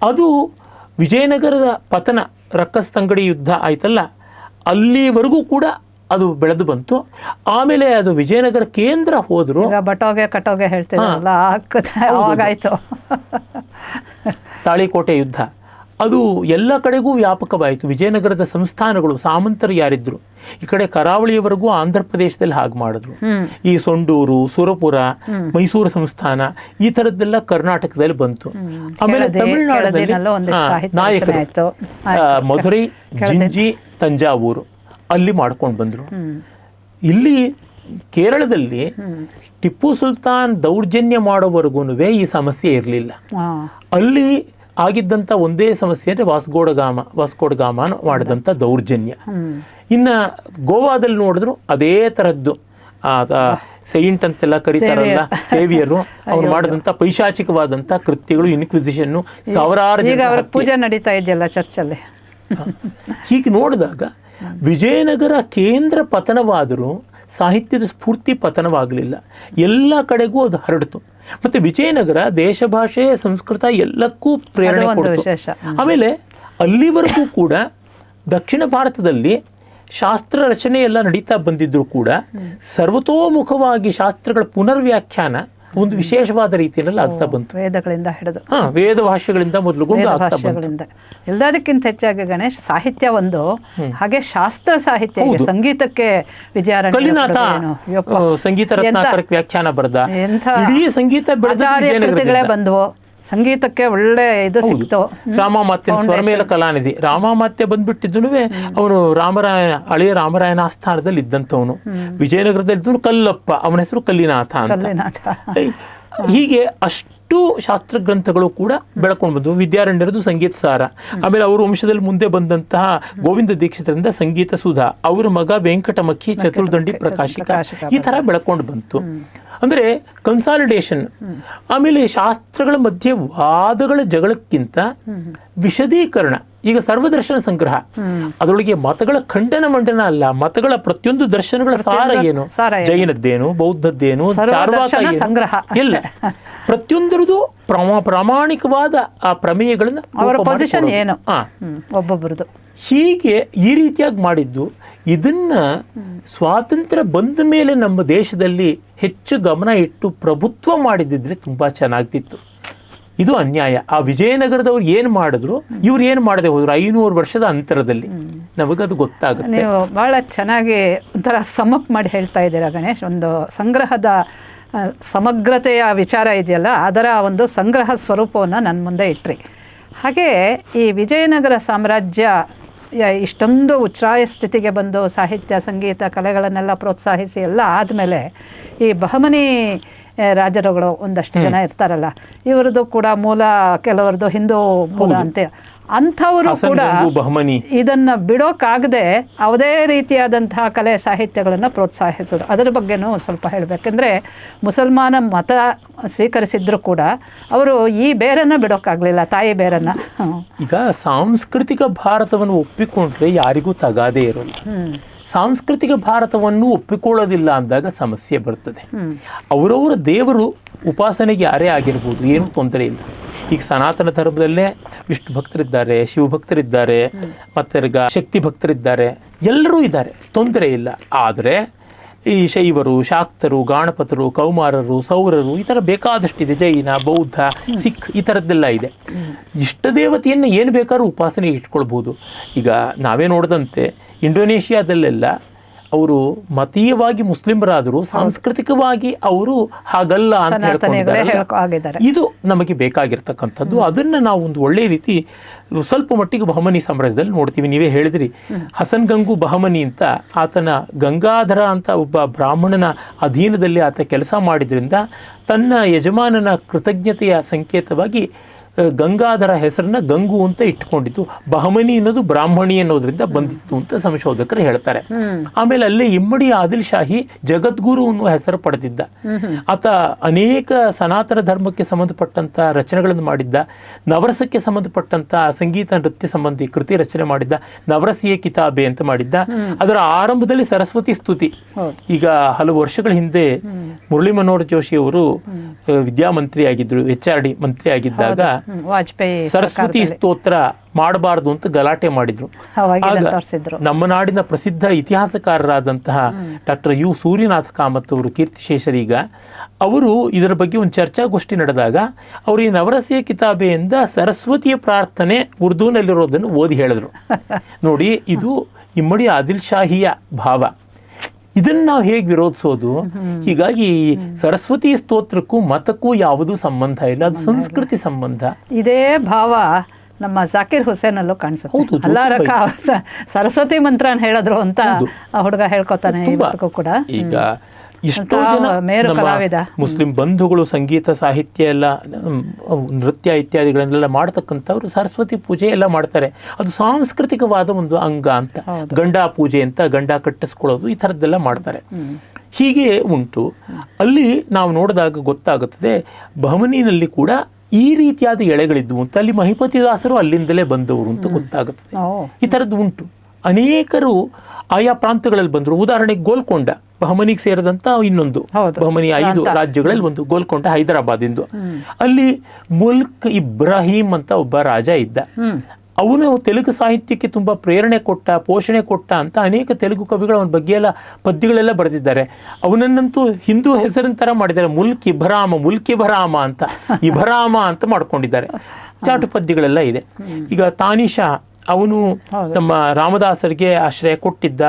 ಅದು ವಿಜಯನಗರದ ಪತನ, ರಕ್ಕಸ್ತಂಗಡಿ ಯುದ್ಧ ಆಯ್ತಲ್ಲ, ಅಲ್ಲಿವರೆಗೂ ಕೂಡ ಅದು ಬೆಳೆದು ಬಂತು. ಆಮೇಲೆ ಅದು ವಿಜಯನಗರ ಕೇಂದ್ರ ಹೋದ್ರು. ಬಟೋಗೆ ಕಟೋಗೆ ಹೇಳ್ತಿದ್ರಲ್ಲ, ಆಗಾಯ್ತು. ತಾಳಿಕೋಟೆ ಯುದ್ಧ ಅದು ಎಲ್ಲ ಕಡೆಗೂ ವ್ಯಾಪಕವಾಯಿತು. ವಿಜಯನಗರದ ಸಂಸ್ಥಾನಗಳು, ಸಾಮಂತರು ಯಾರಿದ್ರು ಈ ಕಡೆ ಕರಾವಳಿಯವರೆಗೂ ಆಂಧ್ರ ಪ್ರದೇಶದಲ್ಲಿ ಹಾಗೆ ಮಾಡಿದ್ರು. ಈ ಸೊಂಡೂರು, ಸುರಪುರ, ಮೈಸೂರು ಸಂಸ್ಥಾನ ಈ ಥರದ್ದೆಲ್ಲ ಕರ್ನಾಟಕದಲ್ಲಿ ಬಂತು. ಆಮೇಲೆ ತಮಿಳುನಾಡಿನಲ್ಲಿ ನಾಯಕರು ಮಧುರೈ, ಜಿಂಜಿ, ತಂಜಾವೂರು ಅಲ್ಲಿ ಮಾಡ್ಕೊಂಡು ಬಂದರು. ಇಲ್ಲಿ ಕೇರಳದಲ್ಲಿ ಟಿಪ್ಪು ಸುಲ್ತಾನ್ ದೌರ್ಜನ್ಯ ಮಾಡೋವರೆಗೂ ಈ ಸಮಸ್ಯೆ ಇರಲಿಲ್ಲ. ಅಲ್ಲಿ ಆಗಿದ್ದಂಥ ಒಂದೇ ಸಮಸ್ಯೆ ಅಂದರೆ ವಾಸ್ಕೋಡಗಾಮ ಮಾಡಿದಂಥ ದೌರ್ಜನ್ಯ. ಇನ್ನು ಗೋವಾದಲ್ಲಿ ನೋಡಿದ್ರು ಅದೇ ಥರದ್ದು, ಸೈಂಟ್ ಅಂತೆಲ್ಲ ಕರೀತಾರಲ್ಲ, ಸೇವಿಯರು, ಅವ್ರು ಮಾಡಿದಂಥ ಪೈಶಾಚಿಕವಾದಂಥ ಕೃತ್ಯಗಳು, ಇನ್ಕ್ವಿಸಿಷನ್ನು, ಸಾವಿರಾರು ಪೂಜೆ ನಡೀತಾ ಇದೆಯಲ್ಲ ಚರ್ಚಲ್ಲಿ. ಹೀಗೆ ನೋಡಿದಾಗ ವಿಜಯನಗರ ಕೇಂದ್ರ ಪತನವಾದರೂ ಸಾಹಿತ್ಯದ ಸ್ಫೂರ್ತಿ ಪತನವಾಗಲಿಲ್ಲ. ಎಲ್ಲ ಕಡೆಗೂ ಅದು ಹರಡಿತು. ಮತ್ತು ವಿಜಯನಗರ ದೇಶ, ಭಾಷೆ, ಸಂಸ್ಕೃತ ಎಲ್ಲಕ್ಕೂ ಪ್ರೇರಣೆ ಕೊಡ್ತು. ಆಮೇಲೆ ಅಲ್ಲಿವರೆಗೂ ಕೂಡ ದಕ್ಷಿಣ ಭಾರತದಲ್ಲಿ ಶಾಸ್ತ್ರ ರಚನೆ ಎಲ್ಲ ನಡೀತಾ ಬಂದಿದ್ದರೂ ಕೂಡ ಸರ್ವತೋಮುಖವಾಗಿ ಶಾಸ್ತ್ರಗಳ ಪುನರ್ವ್ಯಾಖ್ಯಾನ ಒಂದು ವಿಶೇಷವಾದ ರೀತಿಯಲ್ಲಿ ಆಗ್ತಾ ಬಂತು. ವೇದಗಳಿಂದ ಹಿಡಿದು ವೇದ ಭಾಷೆಗಳಿಂದ ಮೊದಲುಗೊಂಡು ಆಗ್ತಾ ಬಂತು. ಎಲ್ಲದಕ್ಕಿಂತ ಹೆಚ್ಚಾಗಿ ಗಣೇಶ್ ಸಾಹಿತ್ಯ ಒಂದು, ಹಾಗೆ ಶಾಸ್ತ್ರ ಸಾಹಿತ್ಯ, ಸಂಗೀತಕ್ಕೆ ಕಲಿನಾಥ ಸಂಗೀತ ರತ್ನಾಕರಕ್ಕೆ ವ್ಯಾಖ್ಯಾನ ಬರೆದ. ಇಡೀ ಸಂಗೀತ ಕೃತಿಗಳೇ ಬಂದವು. ಸಂಗೀತಕ್ಕೆ ಒಳ್ಳೆ ಇದು ಸಿಕ್ತು. ರಾಮಾಮಾತ್ಯನ ಸ್ವರಮೇಲ ಕಲಾನಿಧಿ. ರಾಮಾಮಾತ್ಯ ಬಂದ್ಬಿಟ್ಟಿದ್ದನು ಅವನು ಹಳೆಯ ರಾಮರಾಯನ ಆಸ್ಥಾನದಲ್ಲಿ ಇದ್ದಂಥವನು. ವಿಜಯನಗರದಲ್ಲಿ ಕಲ್ಲಪ್ಪ, ಅವನ ಹೆಸರು ಕಲ್ಲಿನಾಥ ಅಂತ. ಹೀಗೆ ಅಷ್ಟು ಶಾಸ್ತ್ರ ಗ್ರಂಥಗಳು ಕೂಡ ಬೆಳ್ಕೊಂಡು ಬಂದವು. ವಿದ್ಯಾರಣ್ಯರದು ಸಂಗೀತ ಸಾರ. ಆಮೇಲೆ ಅವ್ರ ವಂಶದಲ್ಲಿ ಮುಂದೆ ಬಂದಂತಹ ಗೋವಿಂದ ದೀಕ್ಷಿತರಿಂದ ಸಂಗೀತ ಸುಧಾ, ಅವರ ಮಗ ವೆಂಕಟಮಖಿ ಚತುರ್ದಂಡಿ ಪ್ರಕಾಶಿಕ, ಈ ಥರ ಬೆಳ್ಕೊಂಡು ಬಂತು. ಅಂದರೆ ಕನ್ಸಾಲಿಡೇಷನ್. ಆಮೇಲೆ ಶಾಸ್ತ್ರಗಳ ಮಧ್ಯೆ ವಾದಗಳ ಜಗಳಕ್ಕಿಂತ ವಿಶದೀಕರಣ. ಈಗ ಸರ್ವದರ್ಶನ ಸಂಗ್ರಹ, ಅದರೊಳಗೆ ಮತಗಳ ಖಂಡನ ಮಂಡನ ಅಲ್ಲ, ಮತಗಳ ಪ್ರತಿಯೊಂದು ದರ್ಶನಗಳ ಸಾರ ಏನು, ಜೈನದ್ದೇನು, ಬೌದ್ಧದ್ದೇನು, ಚಾರ್ವಾಕ ಸಂಗ್ರಹ ಎಲ್ಲ ಪ್ರತಿಯೊಂದರದು ಪ್ರಾಮಾಣಿಕವಾದ ಆ ಪ್ರಮೇಯಗಳನ್ನ ಅವರ ಪೊಸಿಷನ್ ಏನು ಒಬ್ಬೊಬ್ಬರದು ಹೀಗೆ ಈ ರೀತಿಯಾಗಿ ಮಾಡಿದ್ದು. ಇದನ್ನ ಸ್ವಾತಂತ್ರ್ಯ ಬಂದ ಮೇಲೆ ನಮ್ಮ ದೇಶದಲ್ಲಿ ಹೆಚ್ಚು ಗಮನ ಇಟ್ಟು ಪ್ರಭುತ್ವ ಮಾಡಿದ್ದಿದ್ರೆ ತುಂಬಾ ಚೆನ್ನಾಗ್ತಿತ್ತು. ಇದು ಅನ್ಯಾಯ. ಆ ವಿಜಯನಗರದವ್ರು ಏನು ಮಾಡಿದ್ರು, ಇವ್ರು ಏನು ಮಾಡದೆ ಹೋದ್ರು 500 ವರ್ಷದ ಅಂತರದಲ್ಲಿ. ನಮಗದು ಗೊತ್ತಾಗುತ್ತೆ. ನೀವು ಬಹಳ ಚೆನ್ನಾಗಿ ಒಂಥರ ಸಮಪ್ ಮಾಡಿ ಹೇಳ್ತಾ ಇದ್ದೀರಾ ಗಣೇಶ್. ಒಂದು ಸಂಗ್ರಹದ ಸಮಗ್ರತೆಯ ವಿಚಾರ ಇದೆಯಲ್ಲ, ಅದರ ಒಂದು ಸಂಗ್ರಹ ಸ್ವರೂಪವನ್ನು ನನ್ನ ಮುಂದೆ ಇಟ್ರಿ. ಹಾಗೆ ಈ ವಿಜಯನಗರ ಸಾಮ್ರಾಜ್ಯ ಇಷ್ಟೊಂದು ಉಚ್ಛ್ರಾಯ ಸ್ಥಿತಿಗೆ ಬಂದು ಸಾಹಿತ್ಯ ಸಂಗೀತ ಕಲೆಗಳನ್ನೆಲ್ಲ ಪ್ರೋತ್ಸಾಹಿಸಿ ಎಲ್ಲ ಆದಮೇಲೆ ಈ ಬಹಮನಿ ರಾಜರುಗಳು ಒಂದಷ್ಟು ಜನ ಇರ್ತಾರಲ್ಲ, ಇವರದ್ದು ಕೂಡ ಮೂಲ ಕೆಲವರದ್ದು ಹಿಂದೂ ಮೂಲ ಅಂತೆ, ಅಂಥವರು ಕೂಡ ಇದನ್ನ ಬಿಡೋಕ್ಕಾಗದೆ ಯಾವುದೇ ರೀತಿಯಾದಂತಹ ಕಲೆ ಸಾಹಿತ್ಯಗಳನ್ನು ಪ್ರೋತ್ಸಾಹಿಸಿದ್ರು. ಅದರ ಬಗ್ಗೆನೂ ಸ್ವಲ್ಪ ಹೇಳಬೇಕೆಂದ್ರೆ ಮುಸಲ್ಮಾನ ಮತ ಸ್ವೀಕರಿಸಿದ್ರು ಕೂಡ ಅವರು ಈ ಬೇರನ್ನು ಬಿಡೋಕ್ಕಾಗಲಿಲ್ಲ, ತಾಯಿ ಬೇರನ್ನು. ಈಗ ಸಾಂಸ್ಕೃತಿಕ ಭಾರತವನ್ನು ಒಪ್ಪಿಕೊಂಡ್ರೆ ಯಾರಿಗೂ ತಗಾದೇ ಇರೋಲ್ಲ. ಸಾಂಸ್ಕೃತಿಕ ಭಾರತವನ್ನು ಒಪ್ಪಿಕೊಳ್ಳೋದಿಲ್ಲ ಅಂದಾಗ ಸಮಸ್ಯೆ ಬರ್ತದೆ. ಅವರವರ ದೇವರು ಉಪಾಸನೆಗೆ ಯಾರೇ ಆಗಿರ್ಬೋದು, ಏನೂ ತೊಂದರೆ ಇಲ್ಲ. ಈಗ ಸನಾತನ ಧರ್ಮದಲ್ಲೇ ವಿಷ್ಣು ಭಕ್ತರಿದ್ದಾರೆ, ಶಿವಭಕ್ತರಿದ್ದಾರೆ, ಮತ್ತೆ ಶಕ್ತಿ ಭಕ್ತರಿದ್ದಾರೆ, ಎಲ್ಲರೂ ಇದ್ದಾರೆ, ತೊಂದರೆ ಇಲ್ಲ. ಆದರೆ ಈ ಶೈವರು, ಶಾಕ್ತರು, ಗಾಣಪತರು, ಕೌಮಾರರು, ಸೌರರು, ಈ ಥರ ಬೇಕಾದಷ್ಟಿದೆ. ಜೈನ, ಬೌದ್ಧ, ಸಿಖ್, ಈ ಥರದ್ದೆಲ್ಲ ಇದೆ. ಇಷ್ಟ ದೇವತೆಯನ್ನು ಏನು ಬೇಕಾದ್ರೂ ಉಪಾಸನೆಗೆ ಇಟ್ಕೊಳ್ಬೋದು. ಈಗ ನಾವೇ ನೋಡಿದಂತೆ ಇಂಡೋನೇಷ್ಯಾದಲ್ಲೆಲ್ಲ ಅವರು ಮತೀಯವಾಗಿ ಮುಸ್ಲಿಮರಾದರೂ ಸಾಂಸ್ಕೃತಿಕವಾಗಿ ಅವರು ಹಾಗಲ್ಲ ಅಂತ ಹೇಳ್ಕೊಂಡಿದ್ದಾರೆ. ಇದು ನಮಗೆ ಬೇಕಾಗಿರ್ತಕ್ಕಂಥದ್ದು. ಅದನ್ನು ನಾವು ಒಂದು ಒಳ್ಳೆಯ ರೀತಿ ಸ್ವಲ್ಪ ಮಟ್ಟಿಗೆ ಬಹಮನಿ ಸಾಮ್ರಾಜ್ಯದಲ್ಲಿ ನೋಡ್ತೀವಿ. ನೀವೇ ಹೇಳಿದ್ರಿ, ಹಸನ್ ಗಂಗು ಬಹಮನಿ ಅಂತ, ಆತನ ಗಂಗಾಧರ ಅಂತ ಒಬ್ಬ ಬ್ರಾಹ್ಮಣನ ಅಧೀನದಲ್ಲಿ ಆತ ಕೆಲಸ ಮಾಡಿದ್ರಿಂದ ತನ್ನ ಯಜಮಾನನ ಕೃತಜ್ಞತೆಯ ಸಂಕೇತವಾಗಿ ಗಂಗಾಧರ ಹೆಸರನ್ನ ಗಂಗು ಅಂತ ಇಟ್ಕೊಂಡಿದ್ದು. ಬಹಮನಿ ಅನ್ನೋದು ಬ್ರಾಹ್ಮಣಿ ಅನ್ನೋದ್ರಿಂದ ಬಂದಿತ್ತು ಅಂತ ಸಂಶೋಧಕರು ಹೇಳ್ತಾರೆ. ಆಮೇಲೆ ಅಲ್ಲೇ ಇಮ್ಮಡಿ ಆದಿಲ್ ಶಾಹಿ ಜಗದ್ಗುರು ಅನ್ನುವ ಹೆಸರು ಪಡೆದಿದ್ದ. ಆತ ಅನೇಕ ಸನಾತನ ಧರ್ಮಕ್ಕೆ ಸಂಬಂಧಪಟ್ಟಂತ ರಚನೆಗಳನ್ನು ಮಾಡಿದ್ದ. ನವರಸಕ್ಕೆ ಸಂಬಂಧಪಟ್ಟಂತ ಸಂಗೀತ ನೃತ್ಯ ಸಂಬಂಧಿ ಕೃತಿ ರಚನೆ ಮಾಡಿದ್ದ. ನವರಸಿಯೇ ಕಿತಾಬೆ ಅಂತ ಮಾಡಿದ್ದ. ಅದರ ಆರಂಭದಲ್ಲಿ ಸರಸ್ವತಿ ಸ್ತುತಿ. ಈಗ ಹಲವು ವರ್ಷಗಳ ಹಿಂದೆ ಮುರಳಿ ಮನೋಹರ್ ಜೋಶಿ ಅವರು ವಿದ್ಯಾಮಂತ್ರಿ ಆಗಿದ್ರು, HRD ಮಂತ್ರಿ ಆಗಿದ್ದಾಗ ವಾಜಪೇಯಿ ಸರಸ್ವತಿ ಸ್ತೋತ್ರ ಮಾಡಬಾರದು ಅಂತ ಗಲಾಟೆ ಮಾಡಿದ್ರು. ನಮ್ಮ ನಾಡಿನ ಪ್ರಸಿದ್ಧ ಇತಿಹಾಸಕಾರರಾದಂತಹ ಡಾಕ್ಟರ್ ಯು ಸೂರ್ಯನಾಥ ಕಾಮತ್ ಅವರು, ಕೀರ್ತಿಶೇಷರೀಗ, ಅವರು ಇದರ ಬಗ್ಗೆ ಒಂದು ಚರ್ಚಾಗೋಷ್ಠಿ ನಡೆದಾಗ ಅವರು ಈ ನವರಸಿಯ ಕಿತಾಬೆಯಿಂದ ಸರಸ್ವತಿಯ ಪ್ರಾರ್ಥನೆ ಉರ್ದೂನಲ್ಲಿರೋದನ್ನು ಓದಿ ಹೇಳಿದ್ರು. ನೋಡಿ, ಇದು ಇಮ್ಮಡಿ ಆದಿಲ್ ಶಾಹಿಯ ಭಾವ. ಇದನ್ನು ನಾವು ಹೇಗೆ ವಿರೋಧಿಸೋದು? ಹೀಗಾಗಿ ಸರಸ್ವತಿ ಸ್ತೋತ್ರಕ್ಕೂ ಮತಕ್ಕೂ ಯಾವುದೂ ಸಂಬಂಧ ಇಲ್ಲ, ಅದು ಸಂಸ್ಕೃತಿ ಸಂಬಂಧ. ಇದೇ ಭಾವ ನಮ್ಮ ಜಾಕಿರ್ ಹುಸೇನ್ ಅಲ್ಲೂ ಕಾಣಿಸುತ್ತೆ. ಅಲ್ಲಾರಕ ಸರಸ್ವತಿ ಮಂತ್ರ ಹೇಳಿದ್ರು ಅಂತ ಆ ಹುಡುಗ ಹೇಳ್ಕೊತಾನೆ ಇವತ್ತಿಗೂ ಕೂಡ. ಈಗ ಎಷ್ಟೋ ಜನ ಮುಸ್ಲಿಂ ಬಂಧುಗಳು ಸಂಗೀತ ಸಾಹಿತ್ಯ ಎಲ್ಲ, ನೃತ್ಯ ಇತ್ಯಾದಿಗಳನ್ನೆಲ್ಲ ಮಾಡ್ತಕ್ಕಂಥವ್ರು ಸರಸ್ವತಿ ಪೂಜೆ ಎಲ್ಲ ಮಾಡ್ತಾರೆ. ಅದು ಸಾಂಸ್ಕೃತಿಕವಾದ ಒಂದು ಅಂಗ ಅಂತ. ಗಂಡ ಪೂಜೆ ಅಂತ, ಗಂಡ ಕಟ್ಟಿಸ್ಕೊಳ್ಳೋದು, ಈ ಥರದ್ದೆಲ್ಲ ಮಾಡ್ತಾರೆ. ಹೀಗೆ ಉಂಟು. ಅಲ್ಲಿ ನಾವು ನೋಡಿದಾಗ ಗೊತ್ತಾಗುತ್ತದೆ, ಬಹಮನಿನಲ್ಲಿ ಕೂಡ ಈ ರೀತಿಯಾದ ಎಳೆಗಳಿದ್ವು ಅಂತ. ಅಲ್ಲಿ ಮಹಿಪತಿದಾಸರು ಅಲ್ಲಿಂದಲೇ ಬಂದವರು ಅಂತ ಗೊತ್ತಾಗುತ್ತದೆ. ಈ ಥರದ್ದು ಉಂಟು. ಅನೇಕರು ಆಯಾ ಪ್ರಾಂತಗಳಲ್ಲಿ ಬಂದರು. ಉದಾಹರಣೆಗೆ ಗೋಲ್ಕೊಂಡ ಬಹಮನಿಗೆ ಸೇರಿದಂಥ ಇನ್ನೊಂದು ಬಹಮನಿ 5 ರಾಜ್ಯಗಳಲ್ಲಿ ಒಂದು ಗೋಲ್ಕೊಂಡ ಹೈದರಾಬಾದಿಂದು. ಅಲ್ಲಿ ಮುಲ್ಕ್ ಇಬ್ರಾಹಿಂ ಅಂತ ಒಬ್ಬ ರಾಜ ಇದ್ದ. ಅವನು ತೆಲುಗು ಸಾಹಿತ್ಯಕ್ಕೆ ತುಂಬ ಪ್ರೇರಣೆ ಕೊಟ್ಟ, ಪೋಷಣೆ ಕೊಟ್ಟ ಅಂತ ಅನೇಕ ತೆಲುಗು ಕವಿಗಳು ಅವನ ಬಗ್ಗೆ ಎಲ್ಲ ಪದ್ಯಗಳೆಲ್ಲ ಬರೆದಿದ್ದಾರೆ. ಅವನನ್ನಂತೂ ಹಿಂದೂ ಹೆಸರಿನ ಥರ ಮಾಡಿದ್ದಾರೆ. ಮುಲ್ಕ್ ಇಭರಾಮ ಅಂತ, ಇಭರಾಮ ಅಂತ ಮಾಡ್ಕೊಂಡಿದ್ದಾರೆ. ಚಾಟು ಪದ್ಯಗಳೆಲ್ಲ ಇದೆ. ಈಗ ತಾನಿಷಾ ಅವನು ನಮ್ಮ ರಾಮದಾಸರಿಗೆ ಆಶ್ರಯ ಕೊಟ್ಟಿದ್ದ,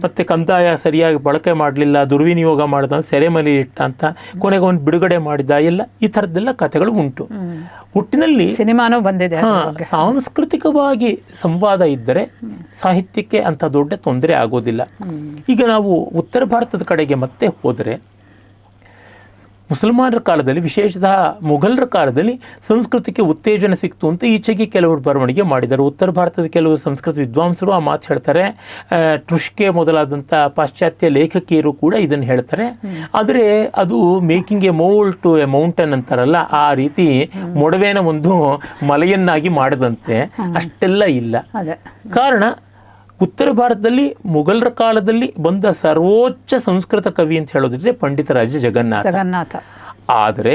ಮತ್ತೆ ಕಂದಾಯ ಸರಿಯಾಗಿ ಬಳಕೆ ಮಾಡಲಿಲ್ಲ, ದುರ್ವಿನಿಯೋಗ ಮಾಡಿದ, ಸೆರೆಮನೆ ಇಟ್ಟ ಅಂತ, ಕೊನೆಗೆ ಅವನು ಬಿಡುಗಡೆ ಮಾಡಿದ, ಎಲ್ಲ ಈ ಥರದ್ದೆಲ್ಲ ಕಥೆಗಳು ಉಂಟು. ಒಟ್ಟಿನಲ್ಲಿ ಸಿನಿಮಾನೂ ಬಂದಿದೆ. ಸಾಂಸ್ಕೃತಿಕವಾಗಿ ಸಂವಾದ ಇದ್ದರೆ ಸಾಹಿತ್ಯಕ್ಕೆ ಅಂತ ದೊಡ್ಡ ತೊಂದರೆ ಆಗೋದಿಲ್ಲ. ಈಗ ನಾವು ಉತ್ತರ ಭಾರತದ ಕಡೆಗೆ ಮತ್ತೆ ಹೋದರೆ, ಮುಸಲ್ಮಾನರ ಕಾಲದಲ್ಲಿ, ವಿಶೇಷತಃ ಮುಘಲರ ಕಾಲದಲ್ಲಿ ಸಂಸ್ಕೃತಿಗೆ ಉತ್ತೇಜನ ಸಿಕ್ತು ಅಂತ ಈಚೆಗೆ ಕೆಲವರು ಬರವಣಿಗೆ ಮಾಡಿದ್ದಾರೆ. ಉತ್ತರ ಭಾರತದ ಕೆಲವು ಸಂಸ್ಕೃತ ವಿದ್ವಾಂಸರು ಆ ಮಾತು ಹೇಳ್ತಾರೆ. ಟ್ರುಷ್ಕೆ ಮೊದಲಾದಂಥ ಪಾಶ್ಚಾತ್ಯ ಲೇಖಕಿಯರು ಕೂಡ ಇದನ್ನು ಹೇಳ್ತಾರೆ. ಆದರೆ ಅದು making a mole to a mountain ಅಂತಾರಲ್ಲ, ಆ ರೀತಿ ಮೊಡವೆನ ಒಂದು ಮಲೆಯನ್ನಾಗಿ ಮಾಡದಂತೆ ಅಷ್ಟೆಲ್ಲ ಇಲ್ಲ. ಕಾರಣ, ಉತ್ತರ ಭಾರತದಲ್ಲಿ ಮುಘಲರ ಕಾಲದಲ್ಲಿ ಬಂದ ಸರ್ವೋಚ್ಚ ಸಂಸ್ಕೃತ ಕವಿ ಅಂತ ಹೇಳೋದಿದ್ರೆ ಪಂಡಿತರಾಜ ಜಗನ್ನಾಥ. ಆದರೆ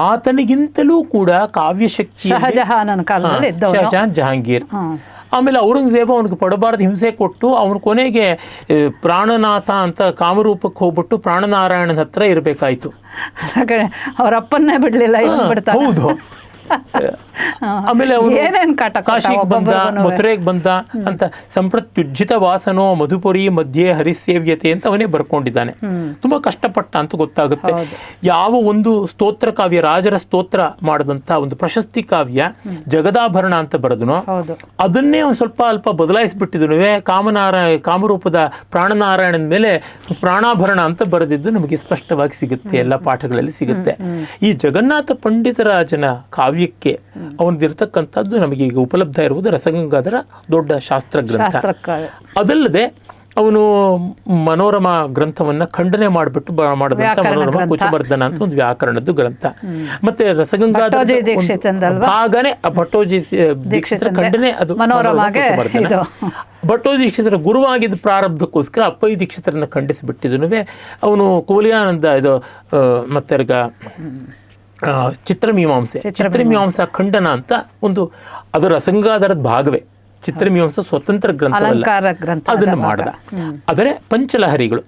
ಆತನಿಗಿಂತಲೂ ಕೂಡ ಕಾವ್ಯಶಕ್ತಿ ಶಹಜಹಾನ್, ಜಹಾಂಗೀರ್, ಆಮೇಲೆ ಔರಂಗಜೇಬ ಅವನಿಗೆ ಪಡಬಾರದು ಹಿಂಸೆ ಕೊಟ್ಟು ಅವನ ಕೊನೆಗೆ ಪ್ರಾಣನಾಥ ಅಂತ ಕಾಮರೂಪಕ್ಕೆ ಹೋಗ್ಬಿಟ್ಟು ಪ್ರಾಣನಾರಾಯಣನ ಹತ್ರ ಇರಬೇಕಾಯ್ತು. ಅವರಪ್ಪನ್ನೇ ಬಿಡಲಿಲ್ಲ. ಹೌದು. ಆಮೇಲೆ ಏನೇನ್ ಕಾಟ ಕೊಟ್ಟ ಕಾಶಿಗೆ ಬಂದ, ಒಬ್ಬೊಬ್ಬರಿಗೂನು. ಮಥುರೆಗೆ ಬಂದ ಅಂತ ಸಂಪ್ರತ್ಯುಜ್ಜಿತ ವಾಸನೋ ಮಧುಪುರಿ ಮಧ್ಯೆ ಹರಿಸೇವ್ಯತೆ ಅಂತ ಅವನೇ ಬರ್ಕೊಂಡಿದ್ದಾನೆ. ತುಂಬಾ ಕಷ್ಟಪಟ್ಟ ಅಂತ ಗೊತ್ತಾಗುತ್ತೆ. ಯಾವ ಒಂದು ಸ್ತೋತ್ರ ಕಾವ್ಯ, ರಾಜರ ಸ್ತೋತ್ರ ಮಾಡದಂತ ಒಂದು ಪ್ರಶಸ್ತಿ ಕಾವ್ಯ ಜಗದಾಭರಣ ಅಂತ ಬರೆದನೋ ಹೌದು. ಅದನ್ನೇ ಒಂದು ಸ್ವಲ್ಪ ಅಲ್ಪ ಬದಲಾಯಿಸಿಬಿಟ್ಟಿದನು. ಕಾಮರೂಪದ ಪ್ರಾಣನಾರಾಯಣನ ಮೇಲೆ ಪ್ರಾಣಾಭರಣ ಅಂತ ಬರೆದಿದ್ದು ನಮಗೆ ಸ್ಪಷ್ಟವಾಗಿ ಸಿಗುತ್ತೆ, ಎಲ್ಲ ಪಾಠಗಳಲ್ಲಿ ಸಿಗುತ್ತೆ. ಈ ಜಗನ್ನಾಥ ಪಂಡಿತರಾಜನ ಕಾವ್ಯಕ್ಕೆ ಅವನದಿರ್ತಕ್ಕಂಥದ್ದು ನಮಗೆ ಈಗ ಉಪಲಬ್ಧ ಇರುವುದು ರಸಗಂಗಾಧರ ದೊಡ್ಡ ಶಾಸ್ತ್ರ ಗ್ರಂಥ. ಅದಲ್ಲದೆ ಅವನು ಮನೋರಮ ಗ್ರಂಥವನ್ನ ಖಂಡನೆ ಮಾಡಿಬಿಟ್ಟು ಮಾಡಿದಂಥ ಮನೋರಮ ಕುಚಮರ್ದನ ಅಂತ ಒಂದು ವ್ಯಾಕರಣದ್ದು ಗ್ರಂಥ. ಮತ್ತೆ ರಸಗಂಗಾಧರ ಭಾಗನೇ ಭಟ್ಟೋಜಿ ದೀಕ್ಷಿತರ ಖಂಡನೆ, ಅದು ಕುಚಮರ್ದನ. ಭಟ್ಟೋಜಿ ದೀಕ್ಷಿತರ ಗುರುವಾಗಿದ್ದ ಪ್ರಾರಬ್ಧಕ್ಕೋಸ್ಕರ ಅಪ್ಪಯ್ಯ ದೀಕ್ಷಿತರನ್ನ ಖಂಡಿಸಿಬಿಟ್ಟಿದನು. ಅವನು ಕೋಲಿಯಾನಂದ ಇದು ಮತ್ತೆ ಚಿತ್ರಮೀಮಾಂಸಾ ಖಂಡನ ಅಂತ ಒಂದು, ಅದು ರಸಗಂಗಾಧರದ ಭಾಗವೇ. ಚಿತ್ರಮೀಮಾಂಸಾ ಸ್ವತಂತ್ರ ಗ್ರಂಥವಲ್ಲ, ಅದನ್ನು ಮಾಡ್ದ. ಆದರೆ ಪಂಚಲಹರಿಗಳು,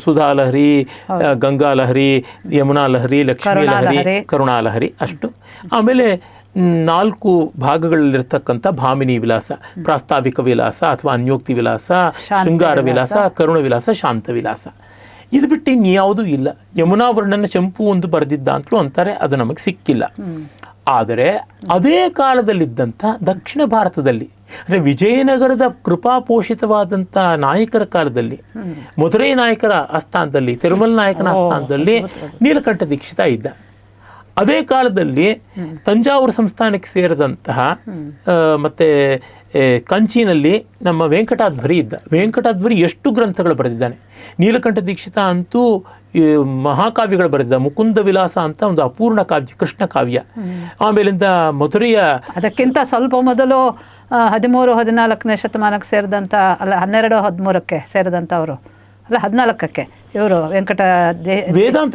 ಸುಧಾಲಹರಿ, ಗಂಗಾಲಹರಿ, ಯಮುನಾಲಹರಿ, ಲಕ್ಷ್ಮೀ ಲಹರಿ, ಕರುಣಾಲಹರಿ ಅಷ್ಟು. ಆಮೇಲೆ 4 ಭಾಗಗಳಲ್ಲಿರ್ತಕ್ಕಂಥ ಭಾಮಿನಿ ವಿಲಾಸ, ಪ್ರಾಸ್ತಾವಿಕ ವಿಲಾಸ ಅಥವಾ ಅನ್ಯೋಕ್ತಿ ವಿಲಾಸ, ಶೃಂಗಾರ ವಿಲಾಸ, ಕರುಣ ವಿಲಾಸ, ಶಾಂತ ವಿಲಾಸ. ಇದು ಬಿಟ್ಟು ಇನ್ಯಾವುದೂ ಇಲ್ಲ. ಯಮುನಾವರ್ಣನ ಚಂಪು ಒಂದು ಬರೆದಿದ್ದ ಅಂತಲೂ ಅಂತಾರೆ, ಅದು ನಮಗೆ ಸಿಕ್ಕಿಲ್ಲ. ಆದರೆ ಅದೇ ಕಾಲದಲ್ಲಿದ್ದಂಥ ದಕ್ಷಿಣ ಭಾರತದಲ್ಲಿ, ಅಂದರೆ ವಿಜಯನಗರದ ಕೃಪಾಪೋಷಿತವಾದಂಥ ನಾಯಕರ ಕಾಲದಲ್ಲಿ, ಮಧುರೈ ನಾಯಕರ ಆಸ್ಥಾನದಲ್ಲಿ, ತಿರುಮಲ ನಾಯಕನ ಆಸ್ಥಾನದಲ್ಲಿ ನೀಲಕಂಠ ದೀಕ್ಷಿತ ಇದ್ದ. ಅದೇ ಕಾಲದಲ್ಲಿ ತಂಜಾವೂರು ಸಂಸ್ಥಾನಕ್ಕೆ ಸೇರಿದಂತಹ ಮತ್ತೆ ಕಂಚಿನಲ್ಲಿ ನಮ್ಮ ವೆಂಕಟಾಧ್ವರಿ ಇದ್ದ. ವೆಂಕಟಾಧ್ವರಿ ಎಷ್ಟು ಗ್ರಂಥಗಳು ಬರೆದಿದ್ದಾನೆ. ನೀಲಕಂಠ ದೀಕ್ಷಿತ ಅಂತೂ ಮಹಾಕಾವ್ಯಗಳು ಬರೆದಿದ್ದ. ಮುಕುಂದ ವಿಲಾಸ ಅಂತ ಒಂದು ಅಪೂರ್ಣ ಕಾವ್ಯ, ಕೃಷ್ಣ ಕಾವ್ಯ. ಆಮೇಲಿಂದ ಮಧುರೆಯ, ಅದಕ್ಕಿಂತ ಸ್ವಲ್ಪ ಮೊದಲು 13-14ನೇ ಶತಮಾನಕ್ಕೆ ಸೇರಿದಂಥ, ಅಲ್ಲ 12-13ಕ್ಕೆ ಸೇರಿದಂಥವರು, ಅಲ್ಲ 14ಕ್ಕೆ ಇವರು ವೇದಾಂತ